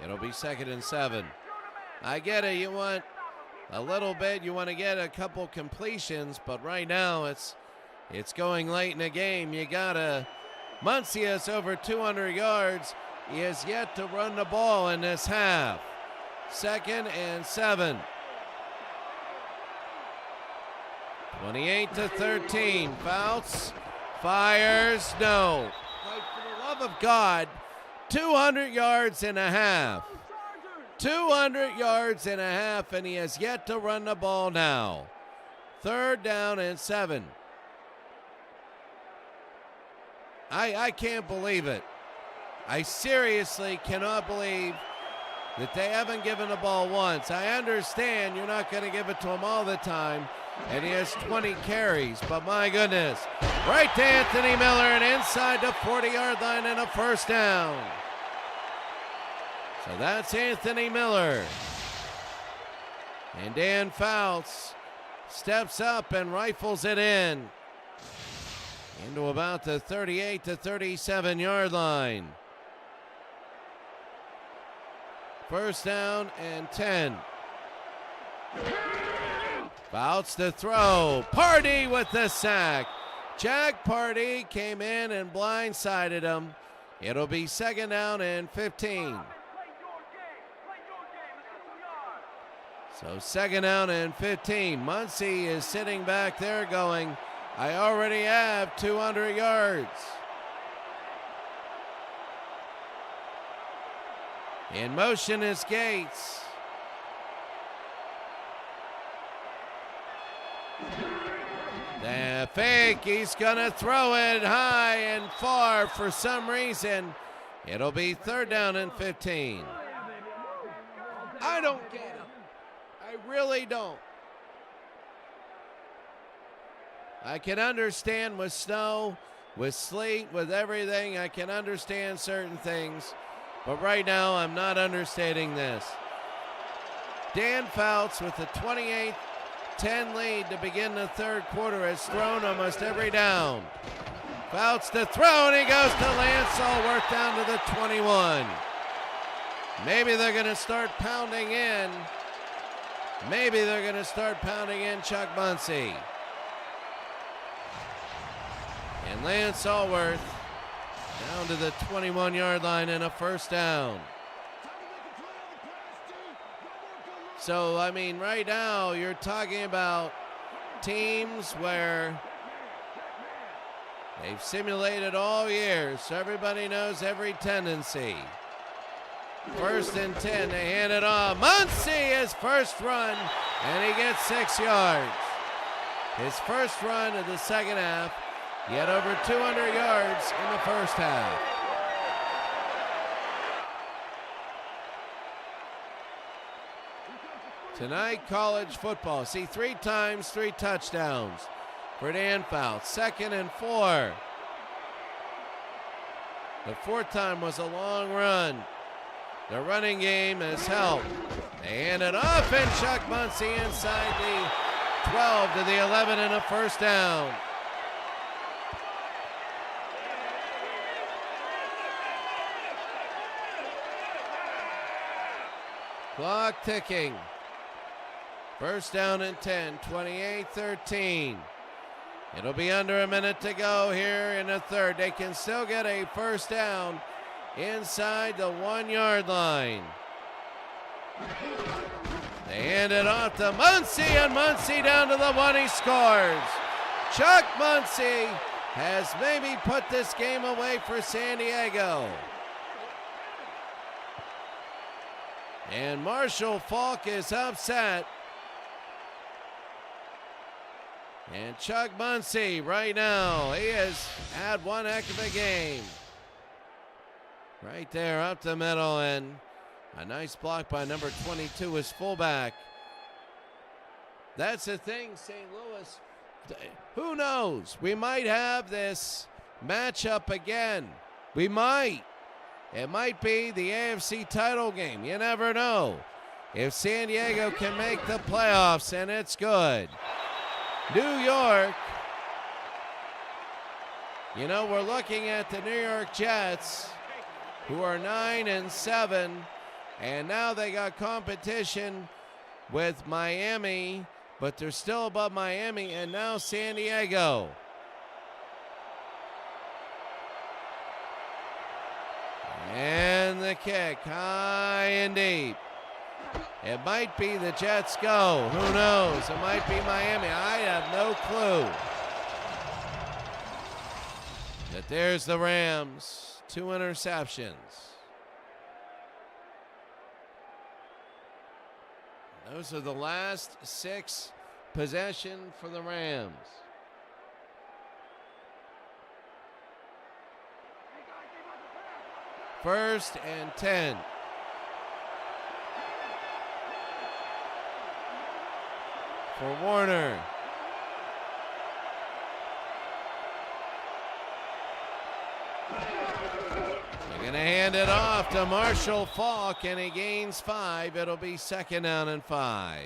Speaker 1: It'll be 2nd and 7. I get it, you want a little bit, you want to get a couple completions, but right now it's going late in the game. You gotta, Muncie has over 200 yards. He has yet to run the ball in this half. 2nd and 7. 28-13. Fouts, fires, no. Like, for the love of God, 200 yards and a half. 200 yards and a half, and he has yet to run the ball now. 3rd down and 7. I can't believe it. I seriously cannot believe that they haven't given the ball once. I understand you're not going to give it to him all the time, and he has 20 carries, but my goodness. Right to Anthony Miller, and inside the 40-yard line, and a first down. So that's Anthony Miller. And Dan Fouts steps up and rifles it in into about the 38 to 37 yard line. First down and 10. Fouts to throw. Pardee with the sack. Jack Pardee came in and blindsided him. It'll be 2nd down and 15. So 2nd down and 15. Muncie is sitting back there going, I already have 200 yards. In motion is Gates. The fake, he's gonna throw it high and far for some reason. It'll be 3rd down and 15. I don't get it. I really don't. I can understand with snow, with sleet, with everything. I can understand certain things. But right now, I'm not understanding this. Dan Fouts with the 28-10 lead to begin the 3rd quarter has thrown almost every down. Fouts to throw, and he goes to Lance Allworth down to the 21. Maybe they're going to start pounding in. Maybe they're going to start pounding in Chuck Muncie. And Lance Allworth down to the 21-yard line and a first down. So, I mean, right now you're talking about teams where they've simulated all year, so everybody knows every tendency. 1st and 10, they hand it off. Muncie, his first run, and he gets 6 yards. His first run of the 2nd half. He had over 200 yards in the 1st half. Tonight, college football. See, 3 times, 3 touchdowns for Dan Fouts. 2nd and 4. The 4th time was a long run. The running game has helped. They hand it off, and Chuck Muncie inside the 12 to the 11 and a first down. Clock ticking. First down and 10, 28-13. It'll be under a minute to go here in the 3rd. They can still get a first down inside the 1-yard line. They hand it off to Muncie, and Muncie down to the 1. He scores. Chuck Muncie has maybe put this game away for San Diego. And Marshall Faulk is upset. And Chuck Muncie right now, he has had one heck of a game. Right there up the middle, and a nice block by number 22, his fullback. That's the thing, St. Louis, Who knows? We might have this matchup again. We might. It might be the AFC title game. You never know. If San Diego can make the playoffs, and it's good. New York. You know, we're looking at the New York Jets, who are 9-7, and now they got competition with Miami, but they're still above Miami, and now San Diego. And the kick, high and deep. It might be the Jets go. Who knows? It might be Miami. I have no clue. But there's the Rams. 2 interceptions. Those are the last 6 possessions for the Rams. First and 10. For Warner. They're going to hand it off to Marshall Faulk, and he gains 5. It'll be 2nd down and 5.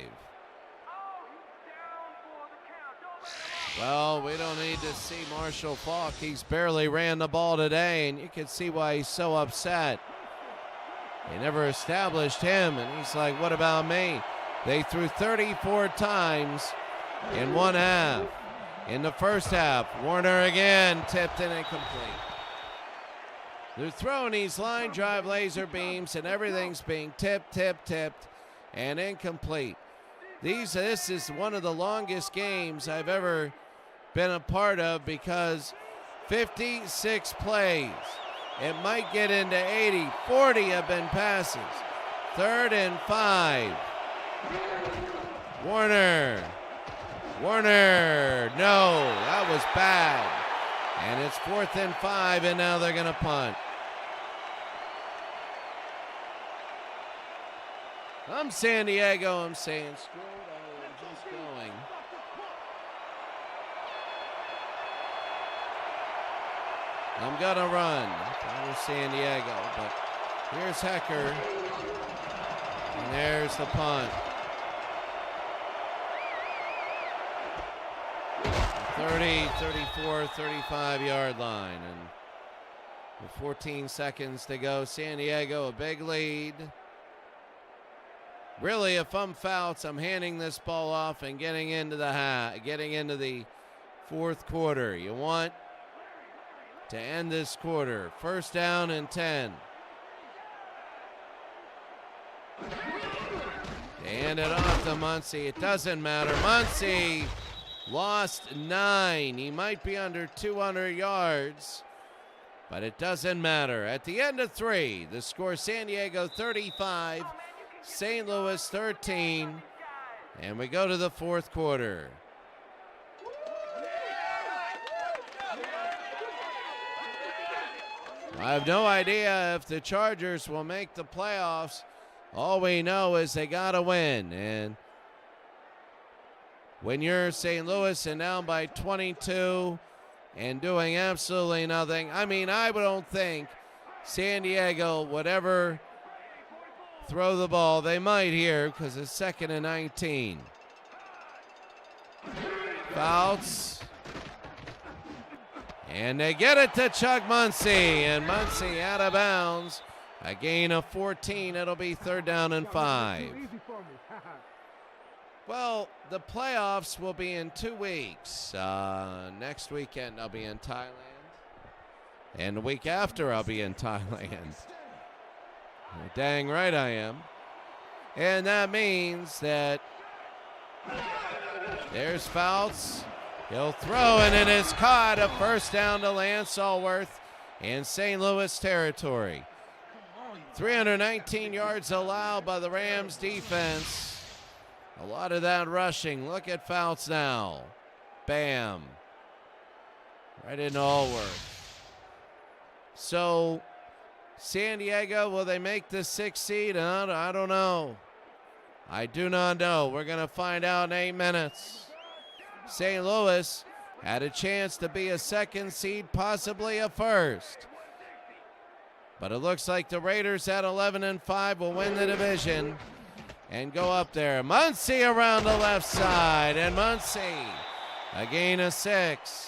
Speaker 1: Well, we don't need to see Marshall Faulk. He's barely ran the ball today, and you can see why he's so upset. They never established him, and he's like, what about me? They threw 34 times in one half. In the first half, Warner again tipped and incomplete. They're throwing these line drive laser beams, and everything's being tipped, and incomplete. This is one of the longest games I've ever been a part of because 56 plays. It might get into 80. 40 have been passes. 3rd and 5. Warner, no, that was bad. And it's 4th and 5, and now they're going to punt. I'm San Diego, I'm saying screw it, I'm just going. I'm going to run. I'm San Diego, but here's Hecker, and there's the punt. 30, 34, 35-yard line. And with 14 seconds to go, San Diego a big lead. Really, if I'm Fouts, I'm handing this ball off and getting into the 4th quarter. You want to end this quarter. 1st down and 10. They hand it off to Muncie. It doesn't matter. Muncie lost 9. He might be under 200 yards, but it doesn't matter. At the end of 3, the score San Diego 35, St. Louis 13, and we go to the 4th quarter. I have no idea if the Chargers will make the playoffs. All we know is they got to win, and when you're St. Louis and down by 22 and doing absolutely nothing, I mean, I don't think San Diego would ever throw the ball. They might here because it's 2nd and 19. Fouts. And they get it to Chuck Muncie, and Muncie out of bounds. A gain of 14. It'll be 3rd down and 5. Well, the playoffs will be in 2 weeks. Next weekend I'll be in Thailand. And the week after I'll be in Thailand. Dang right I am. And that means that there's Fouts. He'll throw, and it is caught. A 1st down to Lance Allworth in St. Louis territory. 319 yards allowed by the Rams defense. A lot of that rushing. Look at Fouts now. Bam. Right into Allworth. So, San Diego, will they make the 6th seed? I don't know. I do not know. We're going to find out in 8 minutes. St. Louis had a chance to be a second seed, possibly a first. But it looks like the Raiders at 11-5 will win the division and go up there. Muncie around the left side, and Muncie a gain of 6.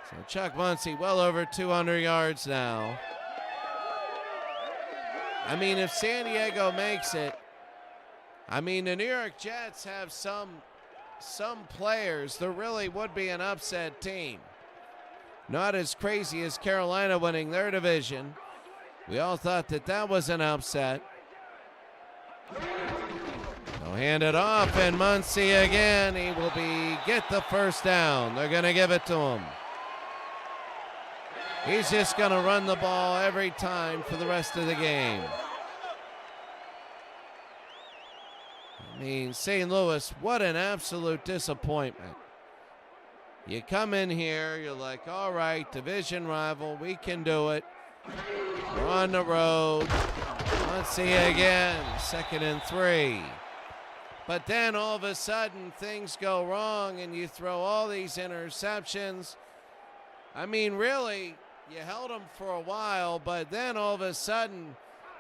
Speaker 1: So Chuck Muncie well over 200 yards now. I mean, if San Diego makes it, I mean, the New York Jets have some players. There really would be an upset team. Not as crazy as Carolina winning their division. We all thought that was an upset. They'll hand it off, and Muncie again. He will get the first down. They're going to give it to him. He's just going to run the ball every time for the rest of the game. I mean, St. Louis, what an absolute disappointment. You come in here, you're like, all right, division rival, we can do it. We're on the road. Muncie again, 2nd and 3. But then all of a sudden things go wrong and you throw all these interceptions. I mean, really, you held them for a while, but then all of a sudden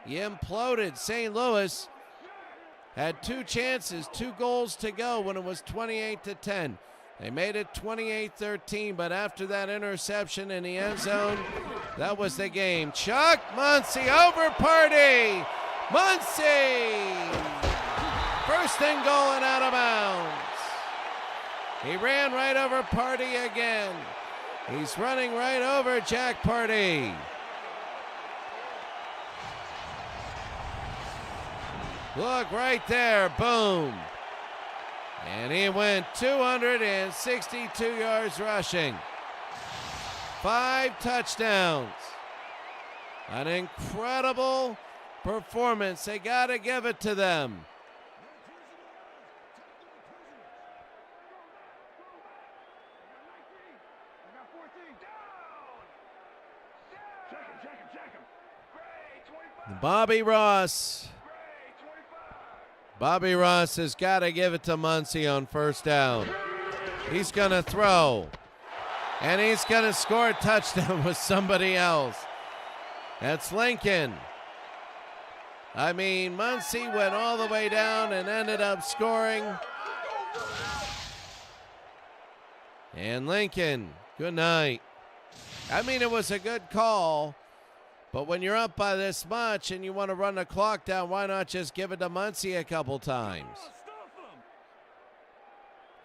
Speaker 1: you imploded. St. Louis had 2 chances, 2 goals to go when it was 28-10. They made it 28-13, but after that interception in the end zone, that was the game. Chuck Muncie over Party. Muncie! First and goal and out of bounds. He ran right over Party again. He's running right over Jack Party. Look right there, boom. And he went 262 yards rushing. 5 touchdowns. An incredible performance. They got to give it to them. Bobby Ross has got to give it to Muncie on first down. He's going to throw. And he's going to score a touchdown with somebody else. That's Lincoln. I mean, Muncie went all the way down and ended up scoring. And Lincoln, good night. I mean, it was a good call. But when you're up by this much and you want to run the clock down, why not just give it to Muncie a couple times?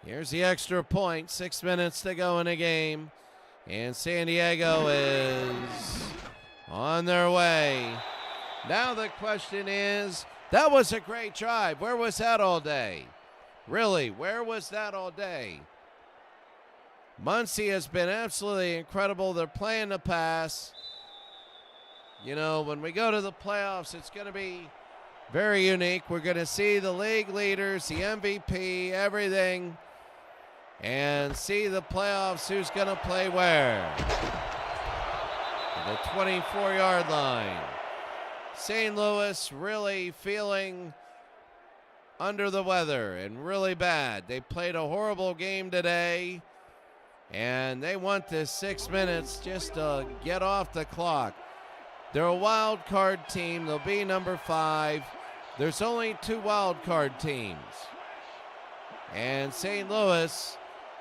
Speaker 1: Here's the extra point. 6 minutes to go in the game. And San Diego is on their way. Now the question is, that was a great drive. Where was that all day? Really, where was that all day? Muncie has been absolutely incredible. They're playing the pass. You know, when we go to the playoffs, it's going to be very unique. We're going to see the league leaders, the MVP, everything, and see the playoffs, who's going to play where. The 24-yard line. St. Louis really feeling under the weather and really bad. They played a horrible game today, and they want this 6 minutes just to get off the clock. They're a wild card team. They'll be number 5. There's only 2 wild card teams. And St. Louis,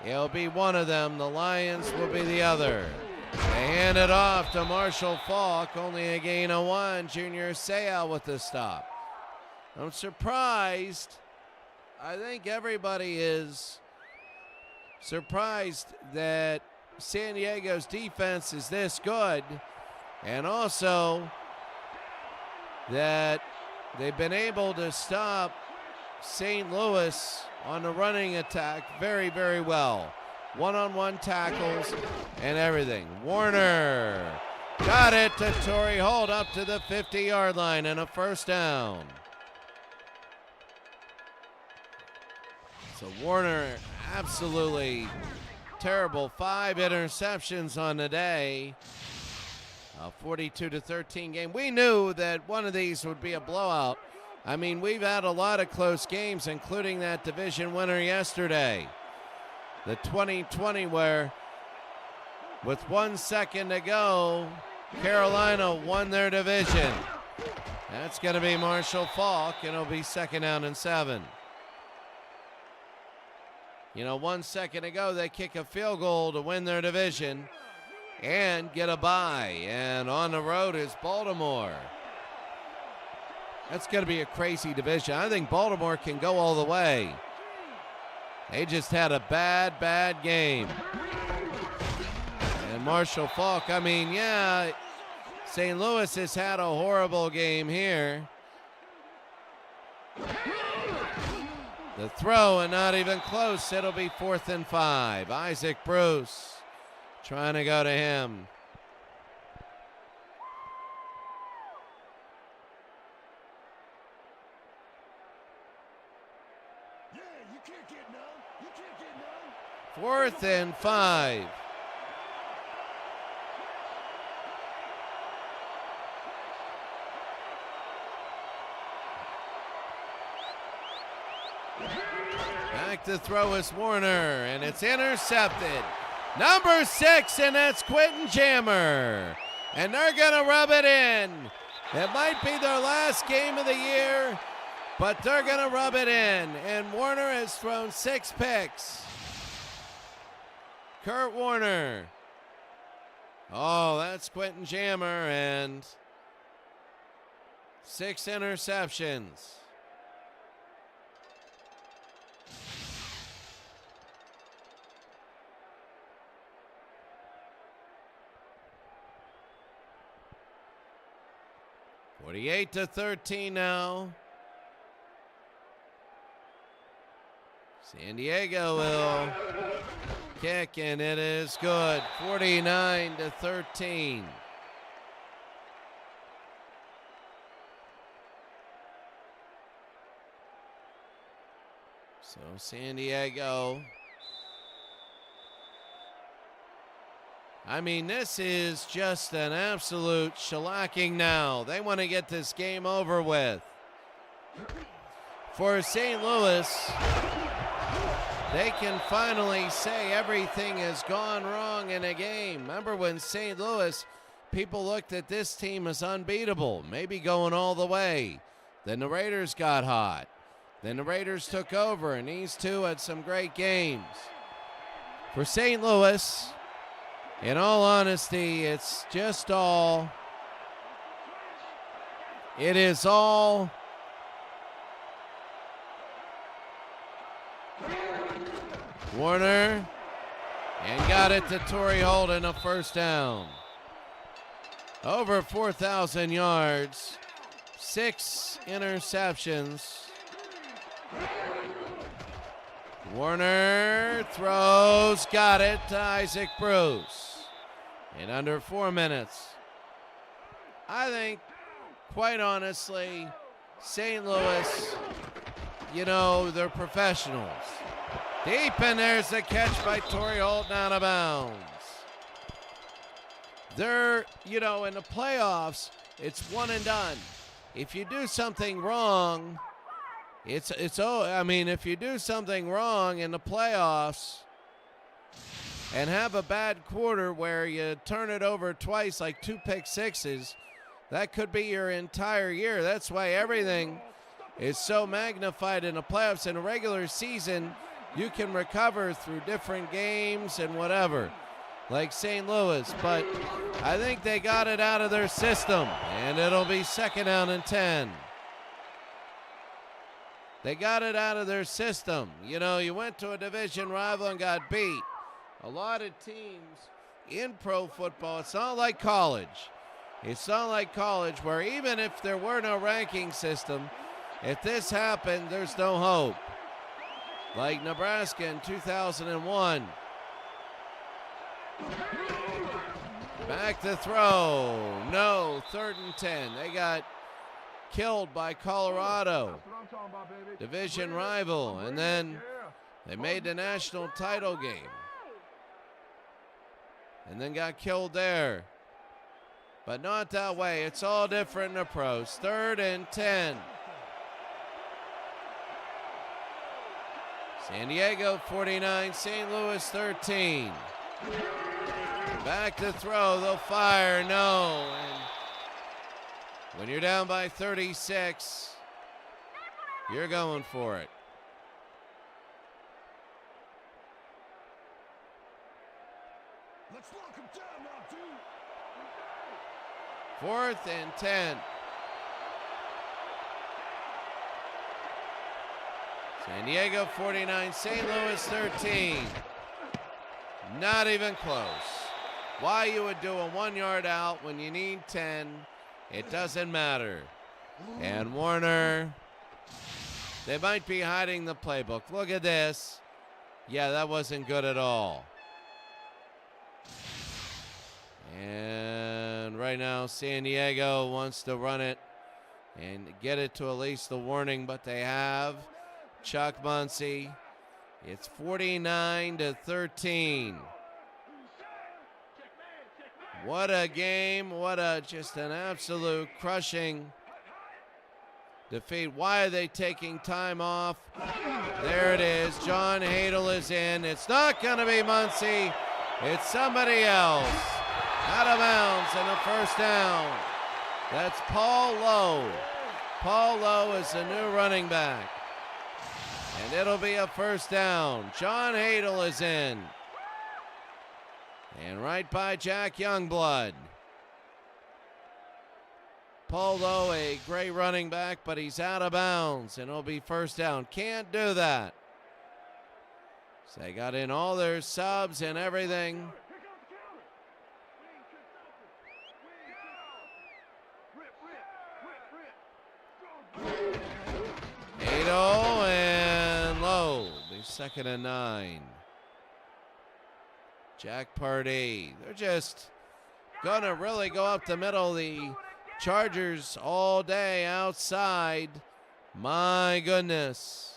Speaker 1: it'll be one of them. The Lions will be the other. They hand it off to Marshall Falk. Only a gain of 1. Junior Seau with the stop. I'm surprised. I think everybody is surprised that San Diego's defense is this good. And also that they've been able to stop St. Louis on the running attack very, very well. One-on-one tackles and everything. Warner got it to Torrey Holt up to the 50-yard line and a first down. So Warner absolutely terrible. 5 interceptions on the day. A 42-13 game. We knew that one of these would be a blowout. I mean, we've had a lot of close games, including that division winner yesterday. The 2020 where with 1 second to go, Carolina won their division. That's going to be Marshall Faulk, and it'll be 2nd down and 7. 1 second to go, they kick a field goal to win their division and get a bye. And on the road is Baltimore. That's going to be a crazy division. I think Baltimore can go all the way. They just had a bad game. And Marshall Faulk, I mean, yeah, St. Louis has had a horrible game here. The throw and not even close. It'll be 4th and 5. Isaac Bruce trying to go to him.
Speaker 3: Yeah, you can't get none. You can't get none.
Speaker 1: 4th and 5. Back to throw is Warner, and it's intercepted. Number 6, and that's Quentin Jammer. And they're going to rub it in. It might be their last game of the year, but they're going to rub it in. And Warner has thrown 6 picks. Kurt Warner. Oh, that's Quentin Jammer, and 6 interceptions. to 13 now. San Diego will kick, and it is good. 49 to 13. So San Diego. I mean, this is just an absolute shellacking now. They want to get this game over with. For St. Louis, they can finally say everything has gone wrong in a game. Remember when St. Louis, people looked at this team as unbeatable, maybe going all the way. Then the Raiders got hot. Then the Raiders took over, and these two had some great games. For St. Louis, in all honesty, it's just all, it is all Warner, and got it to Torrey Holden, a 1st down. Over 4,000 yards, 6 interceptions. Warner throws, got it to Isaac Bruce in under 4 minutes. I think, quite honestly, St. Louis, they're professionals. Deep, and there's the catch by Torrey Holden out of bounds. They're, in the playoffs, it's one and done. If you do something wrong, if you do something wrong in the playoffs and have a bad quarter where you turn it over twice, like 2 pick sixes, that could be your entire year. That's why everything is so magnified in the playoffs. In a regular season, you can recover through different games and whatever, like St. Louis. But I think they got it out of their system, and it'll be 2nd down and 10. They got it out of their system. You went to a division rival and got beat. A lot of teams in pro football, it's not like college. It's not like college where even if there were no ranking system, if this happened, there's no hope. Like Nebraska in 2001. Back to throw. No, 3rd and 10. They got killed by Colorado, division rival, and then they made the national title game and then got killed there. But not that way. It's all different in the pros. 3rd and 10. San Diego 49, St. Louis 13. Back to throw, they'll fire, no. And when you're down by 36, you're going for it.
Speaker 3: Let's lock him down now, dude.
Speaker 1: 4th and 10. San Diego 49, St. Louis 13. Not even close. Why you would do a 1 yard out when you need 10, it doesn't matter. And Warner, they might be hiding the playbook. Look at this. Yeah, that wasn't good at all. And right now, San Diego wants to run it and get it to at least the warning, but they have Chuck Muncy. It's 49-13. What a game. What just an absolute crushing defeat. Why are they taking time off? There it is. John Hadel is in. It's not going to be Muncy. It's somebody else. Out of bounds and a first down. That's Paul Lowe. Paul Lowe is the new running back. And it'll be a first down. John Hadel is in. And right by Jack Youngblood. Paul Lowe, a great running back, but he's out of bounds, and it'll be first down. Can't do that. So they got in all their subs and everything. Hadel and Lowe. Be 2nd and 9. Jack Pardee. They're just going to really go up the middle. The Chargers all day outside. My goodness.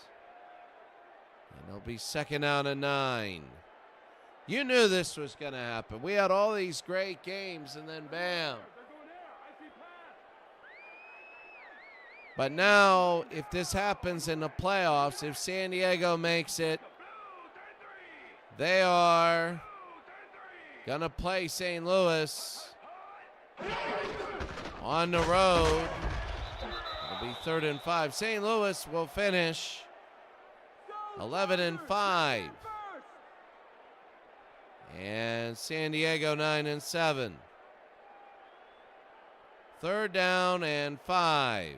Speaker 1: And it'll be 2nd down and 9. You knew this was going to happen. We had all these great games, and then bam. But now, if this happens in the playoffs, if San Diego makes it, they are going to play St. Louis on the road. It'll be 3rd and 5. St. Louis will finish 11 and 5. And San Diego 9 and 7. 3rd down and 5.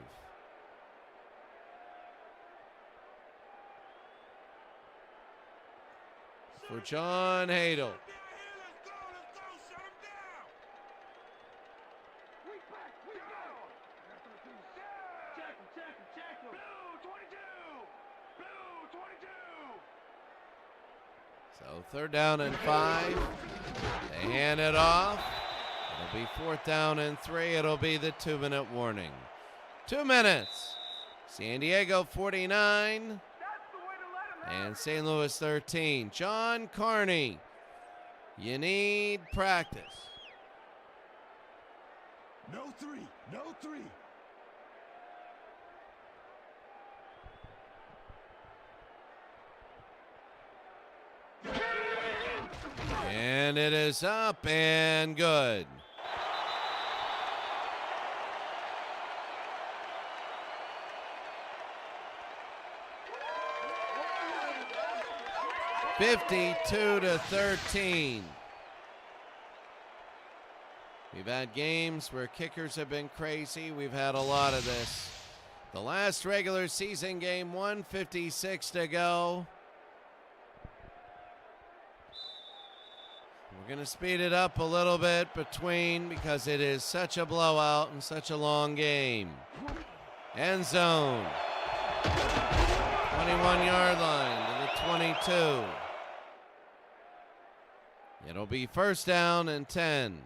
Speaker 1: For John Hadel. So 3rd down and 5. They hand it off. It'll be 4th down and 3. It'll be the 2-minute warning. 2 minutes. San Diego 49. And St. Louis 13. John Carney, you need practice.
Speaker 3: No three. No three.
Speaker 1: And it is up and good. (52-13). We've had games where kickers have been crazy. We've had a lot of this. The last regular season game, 1:56 to go. We're going to speed it up a little bit because it is such a blowout and such a long game. End zone. 21-yard line to the 22. It'll be 1st down and 10.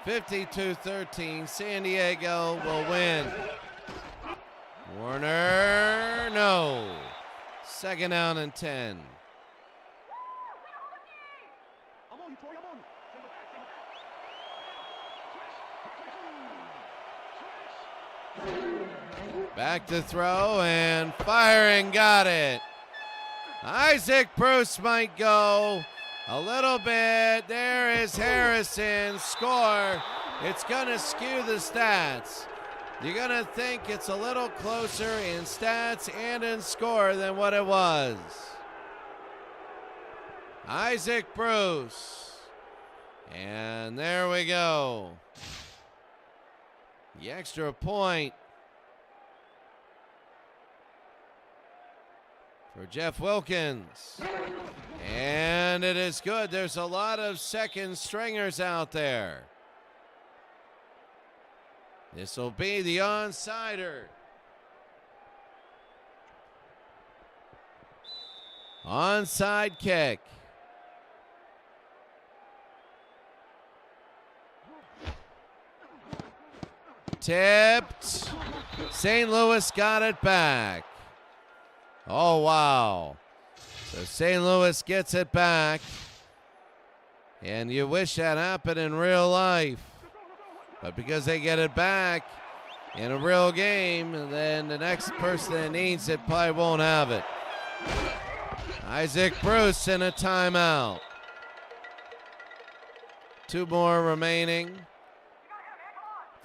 Speaker 1: (52-13). San Diego will win. Warner, no. 2nd down and 10. Back to throw and firing, got it. Isaac Bruce might go a little bit. There is Harrison, score. It's going to skew the stats. You're going to think it's a little closer in stats and in score than what it was. Isaac Bruce. And there we go. The extra point for Jeff Wilkins. And it is good. There's a lot of second stringers out there. This will be the onsider. Onside kick. Tipped. St. Louis got it back. Oh, wow. So St. Louis gets it back. And you wish that happened in real life. But because they get it back in a real game, then the next person that needs it probably won't have it. Isaac Bruce in a timeout. 2 more remaining.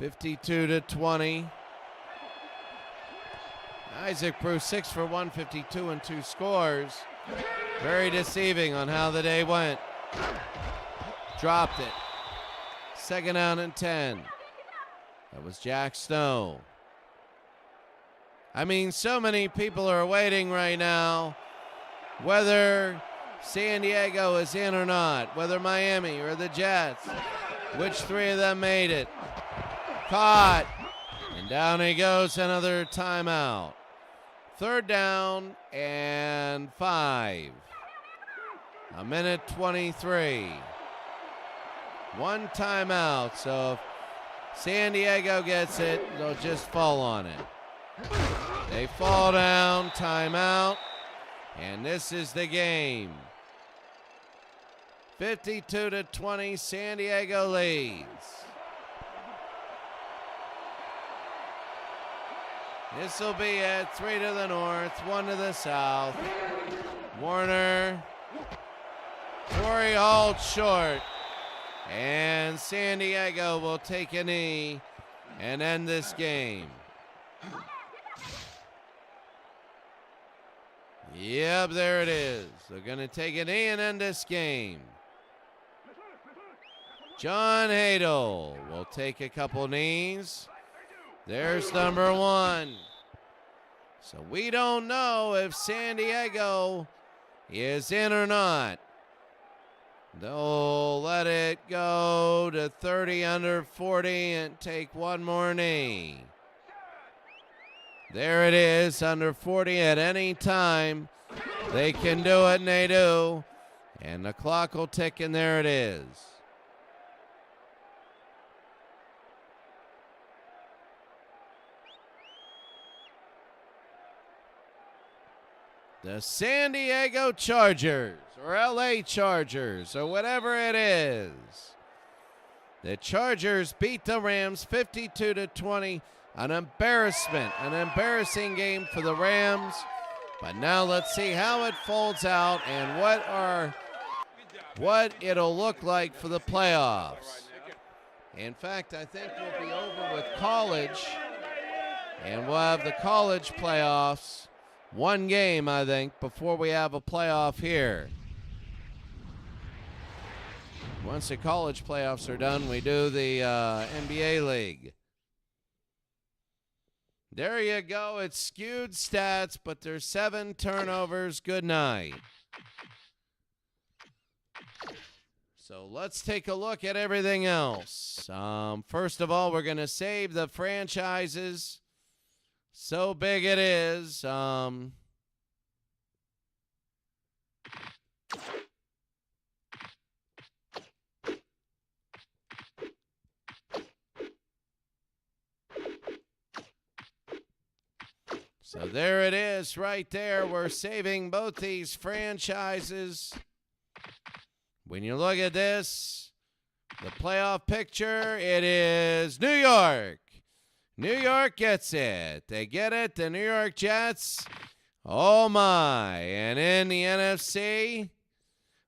Speaker 1: 52-20. Isaac Bruce 6 for 152 and 2 scores. Very deceiving on how the day went. Dropped it. 2nd down and 10. That was Jack Snow. I mean, so many people are waiting right now whether San Diego is in or not, whether Miami or the Jets, which 3 of them made it. Caught. And down he goes, another timeout. 3rd down and 5. 1:23. 1 timeout, so if San Diego gets it, they'll just fall on it. They fall down, timeout, and this is the game. 52-20, San Diego leads. This will be at 3 to the north, 1 to the south. Warner. Corey Holt short. And San Diego will take a knee and end this game. Yep, there it is. They're going to take a knee and end this game. John Hadel will take a couple knees. There's number 1. So we don't know if San Diego is in or not. They'll let it go to 30 under 40 and take 1 more knee. There it is, under 40 at any time. They can do it, and they do. And the clock will tick, and there it is. The San Diego Chargers, or LA Chargers, or whatever it is. The Chargers beat the Rams 52-20. An embarrassment, an embarrassing game for the Rams. But now let's see how it folds out and what it'll look like for the playoffs. In fact, I think we'll be over with college, and we'll have the college playoffs. 1 game, I think, before we have a playoff here. Once the college playoffs are done, we do the NBA League. There you go. It's skewed stats, but there's 7 turnovers. Good night. So let's take a look at everything else. First of all, we're going to save the franchises. So big it is. So there it is right there. We're saving both these franchises. When you look at this, the playoff picture, it is New York. New York gets it. They get it. The New York Jets. Oh, my. And in the NFC,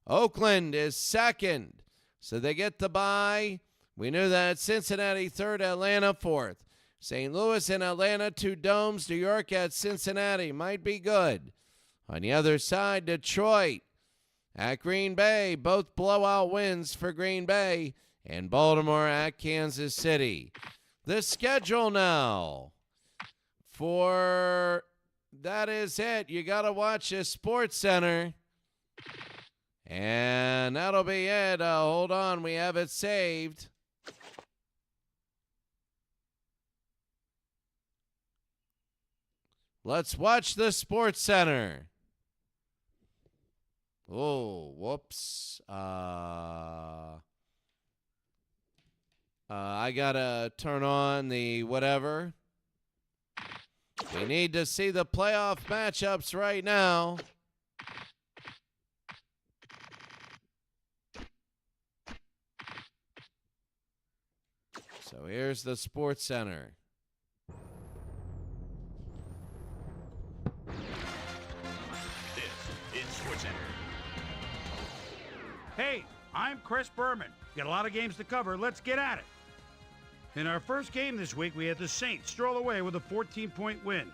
Speaker 1: Oakland is second. So they get the bye. We knew that. Cincinnati third, Atlanta fourth. St. Louis and Atlanta, 2 domes. New York at Cincinnati. Might be good. On the other side, Detroit at Green Bay. Both blowout wins for Green Bay. And Baltimore at Kansas City. The schedule now for that is it. You got to watch the Sports Center. And that'll be it. Hold on. We have it saved. Let's watch the Sports Center. Oh, whoops. I got to turn on the whatever. We need to see the playoff matchups right now. So here's the Sports Center.
Speaker 5: This is Sports Center.
Speaker 6: Hey, I'm Chris Berman. Got a lot of games to cover. Let's get at it. In our first game this week, we had the Saints stroll away with a 14-point win.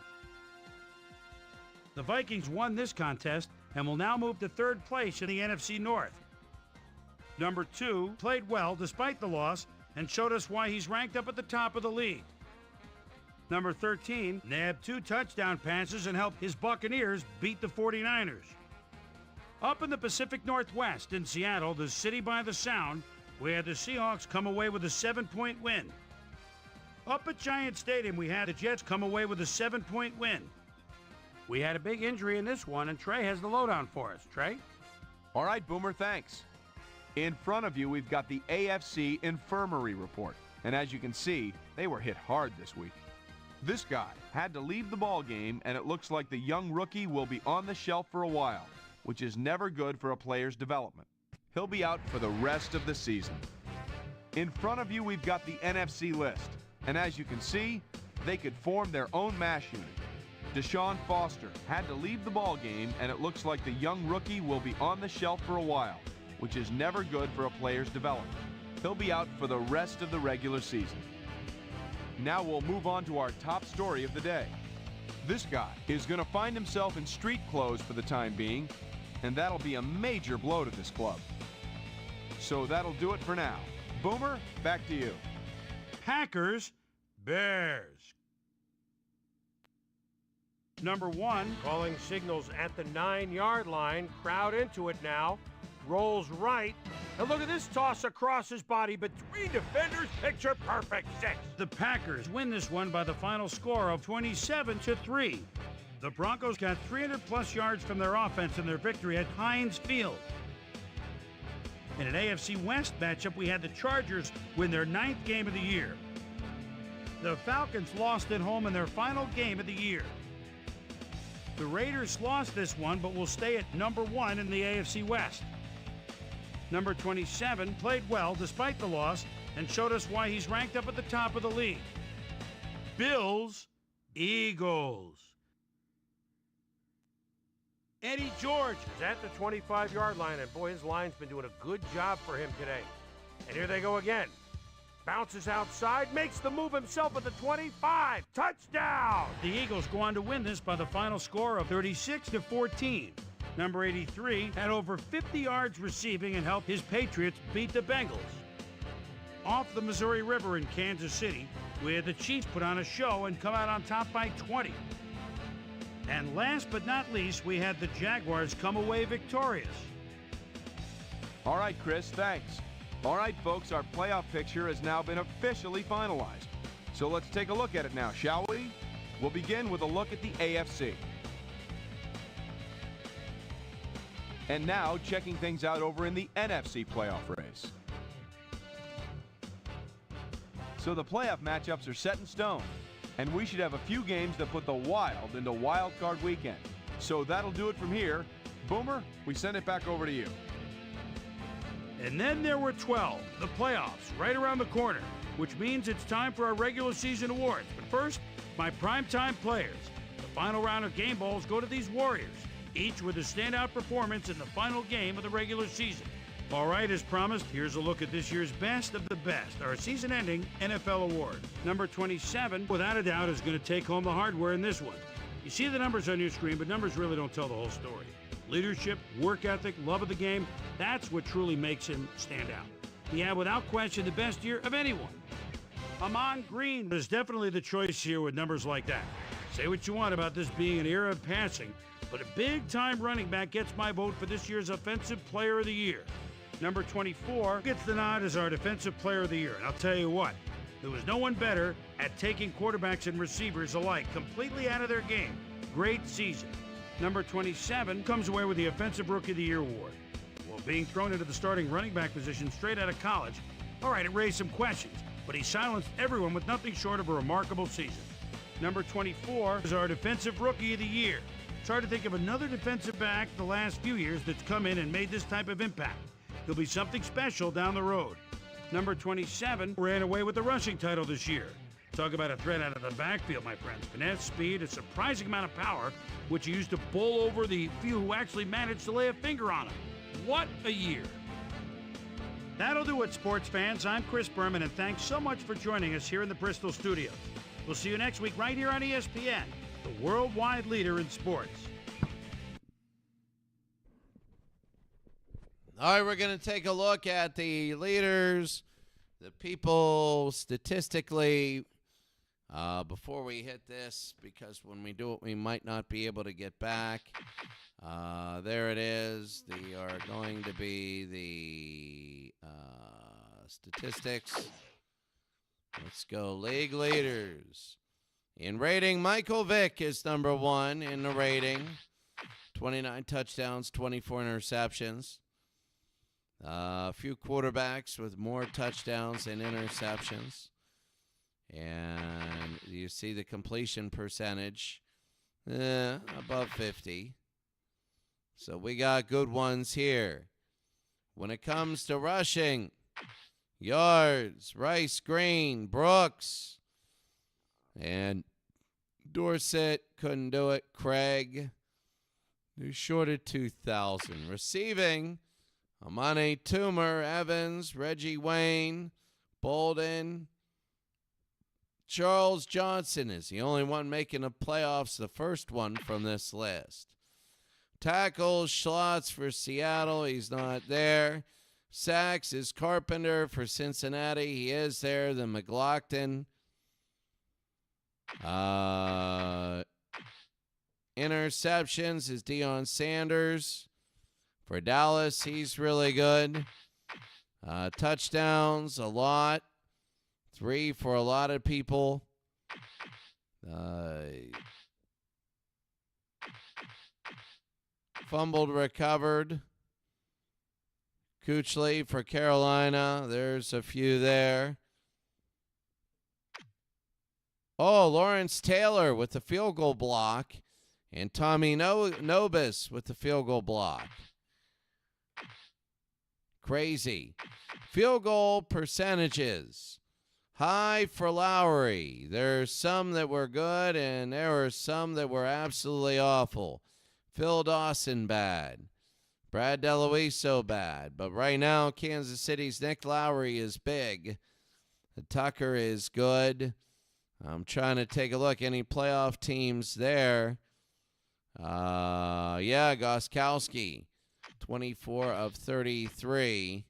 Speaker 6: The Vikings won this contest and will now move to third place in the NFC North. Number 2 played well despite the loss and showed us why he's ranked up at the top of the league. Number 13 nabbed 2 touchdown passes and helped his Buccaneers beat the 49ers. Up in the Pacific Northwest in Seattle, the city by the Sound, we had the Seahawks come away with a 7-point win. Up at Giant Stadium, we had the Jets come away with a 7-point win. We had a big injury in this one, and Trey has the lowdown for us. Trey?
Speaker 7: All right, Boomer, thanks. In front of you, we've got the AFC Infirmary Report. And as you can see, they were hit hard this week. This guy had to leave the ball game, and it looks like the young rookie will be on the shelf for a while, which is never good for a player's development. He'll be out for the rest of the season. In front of you, we've got the NFC list. And as you can see, they could form their own mash unit. Deshaun Foster had to leave the ball game, and it looks like the young rookie will be on the shelf for a while, which is never good for a player's development. He'll be out for the rest of the regular season. Now we'll move on to our top story of the day. This guy is going to find himself in street clothes for the time being, and that'll be a major blow to this club. So that'll do it for now. Boomer, back to you.
Speaker 6: Packers, Bears. Number 1,
Speaker 2: Calling signals at the 9-yard line. Crowd into it now. Rolls right. And look at this toss across his body between defenders. Picture perfect 6.
Speaker 6: the Packers win this one by the final score of 27-3. The Broncos got 300-plus yards from their offense in their victory at Heinz Field. In an AFC West matchup, we had the Chargers win their 9th game of the year. The Falcons lost at home in their final game of the year. The Raiders lost this one, but will stay at number 1 in the AFC West. Number 27 played well despite the loss and showed us why he's ranked up at the top of the league. Bills, Eagles.
Speaker 2: Eddie George is at the 25-yard line, and boy, his line's been doing a good job for him today. And here they go again. Bounces outside, makes the move himself at the 25. Touchdown!
Speaker 6: The Eagles go on to win this by the final score of 36-14. Number 83 had over 50 yards receiving and helped his Patriots beat the Bengals. Off the Missouri River in Kansas City, we had the Chiefs put on a show and come out on top by 20. And last but not least, we had the Jaguars come away victorious.
Speaker 7: All right, Chris, thanks. All right, folks, our playoff picture has now been officially finalized. So let's take a look at it now, shall we? We'll begin with a look at the AFC. And now, checking things out over in the NFC playoff race. So the playoff matchups are set in stone, and we should have a few games that put the Wild into Wild Card Weekend. So that'll do it from here. Boomer, we send it back over to you.
Speaker 6: And then there were 12, the playoffs, right around the corner. which means it's time for our regular season awards. But first, my primetime players. The final round of game balls go to these Warriors, each with a standout performance in the final game of the regular season. All right, as promised, here's a look at this year's best of the best, our season-ending NFL award. Number 27, without a doubt, is going to take home the hardware in this one. You see the numbers on your screen, but numbers really don't tell the whole story. Leadership, work ethic, love of the game, that's what truly makes him stand out. He had, without question, the best year of anyone. Ahman Green is definitely the choice here with numbers like that. Say what you want about this being an era of passing, but a big-time running back gets my vote for this year's Offensive Player of the Year. Number 24 gets the nod as our Defensive Player of the Year. And I'll tell you what, there was no one better at taking quarterbacks and receivers alike completely out of their game. Great season. Number 27 comes away with the Offensive Rookie of the Year award. Well, being thrown into the starting running back position straight out of college, all right, it raised some questions, but he silenced everyone with nothing short of a remarkable season. Number 24 is our Defensive Rookie of the Year. It's hard to think of another defensive back the last few years that's come in and made this type of impact. He'll be something special down the road. Number 27 ran away with the rushing title this year. Talk about a threat out of the backfield, my friends. Finesse, speed, a surprising amount of power, which he used to bowl over the few who actually managed to lay a finger on him. What a year. That'll do it, sports fans. I'm Chris Berman, and thanks so much for joining us here in the Bristol studios. We'll see you next week right here on ESPN, the worldwide leader in sports.
Speaker 1: All right, we're going to take a look at the leaders, the people statistically, before we hit this, because when we do it, we might not be able to get back. There it is. They are going to be the statistics. Let's go league leaders. In rating, Michael Vick is number 1 in the rating. 29 touchdowns, 24 interceptions. A few quarterbacks with more touchdowns than interceptions. And you see the completion percentage, above 50. So we got good ones here. When it comes to rushing, yards, Rice, Green, Brooks, and Dorsett couldn't do it. Craig, who's short of 2,000. Receiving, Amani Toomer, Evans, Reggie Wayne, Bolden. Charles Johnson is the only one making the playoffs, the first one from this list. Tackles, Schlotz for Seattle, he's not there. Sacks is Carpenter for Cincinnati, he is there. Then McLaughlin. Interceptions is Deion Sanders. For Dallas, he's really good. Touchdowns, a lot. 3 for a lot of people. Fumbled, recovered. Kuechly for Carolina. There's a few there. Oh, Lawrence Taylor with the field goal block. And Tommy Nobis with the field goal block. Crazy. Field goal percentages. High for Lowry. There's some that were good, and there were some that were absolutely awful. Phil Dawson, bad. Brad DeLuiso, bad. But right now, Kansas City's Nick Lowry is big. Tucker is good. I'm trying to take a look. Any playoff teams there? Yeah, Gostkowski. 24 of 33.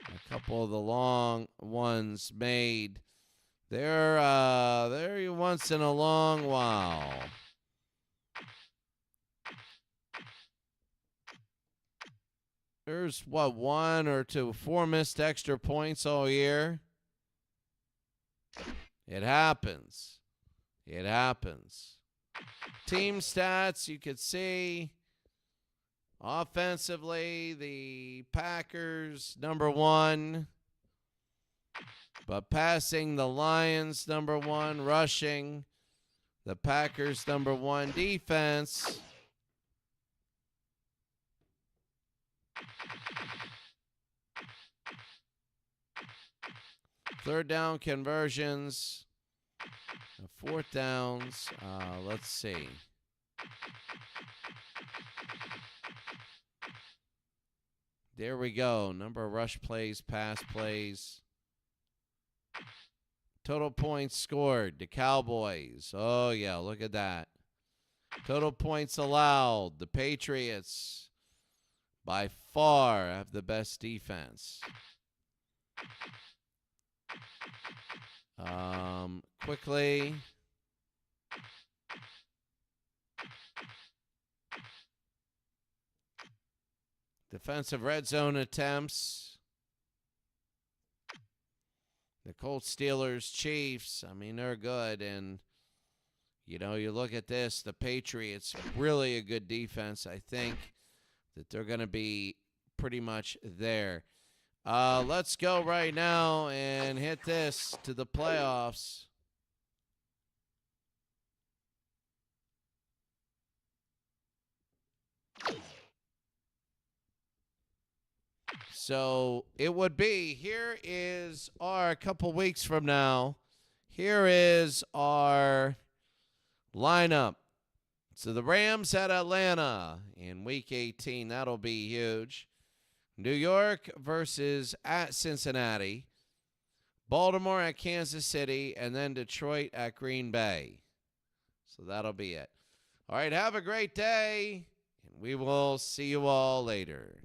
Speaker 1: A couple of the long ones made. They're once in a long while. There's, 1 or 2, 4 missed extra points all year. It happens. It happens. Team stats, you could see. Offensively, the Packers, number 1. But passing, the Lions, number 1. Rushing, the Packers, number 1. Defense, Third down conversions. Fourth downs. Let's see. There we go. Number of rush plays, pass plays. Total points scored. The Cowboys. Oh, yeah, look at that. Total points allowed. The Patriots, by far, have the best defense. Quickly. Defensive red zone attempts. The Colts, Steelers, Chiefs, I mean, they're good. And, you know, you look at this, the Patriots, really a good defense. I think that they're going to be pretty much there. Let's go right now and hit this to the playoffs. So it would be, here is our, a couple weeks from now, here is our lineup. So the Rams at Atlanta in Week 18. That'll be huge. New York versus at Cincinnati. Baltimore at Kansas City. And then Detroit at Green Bay. So that'll be it. All right, have a great day. And we will see you all later.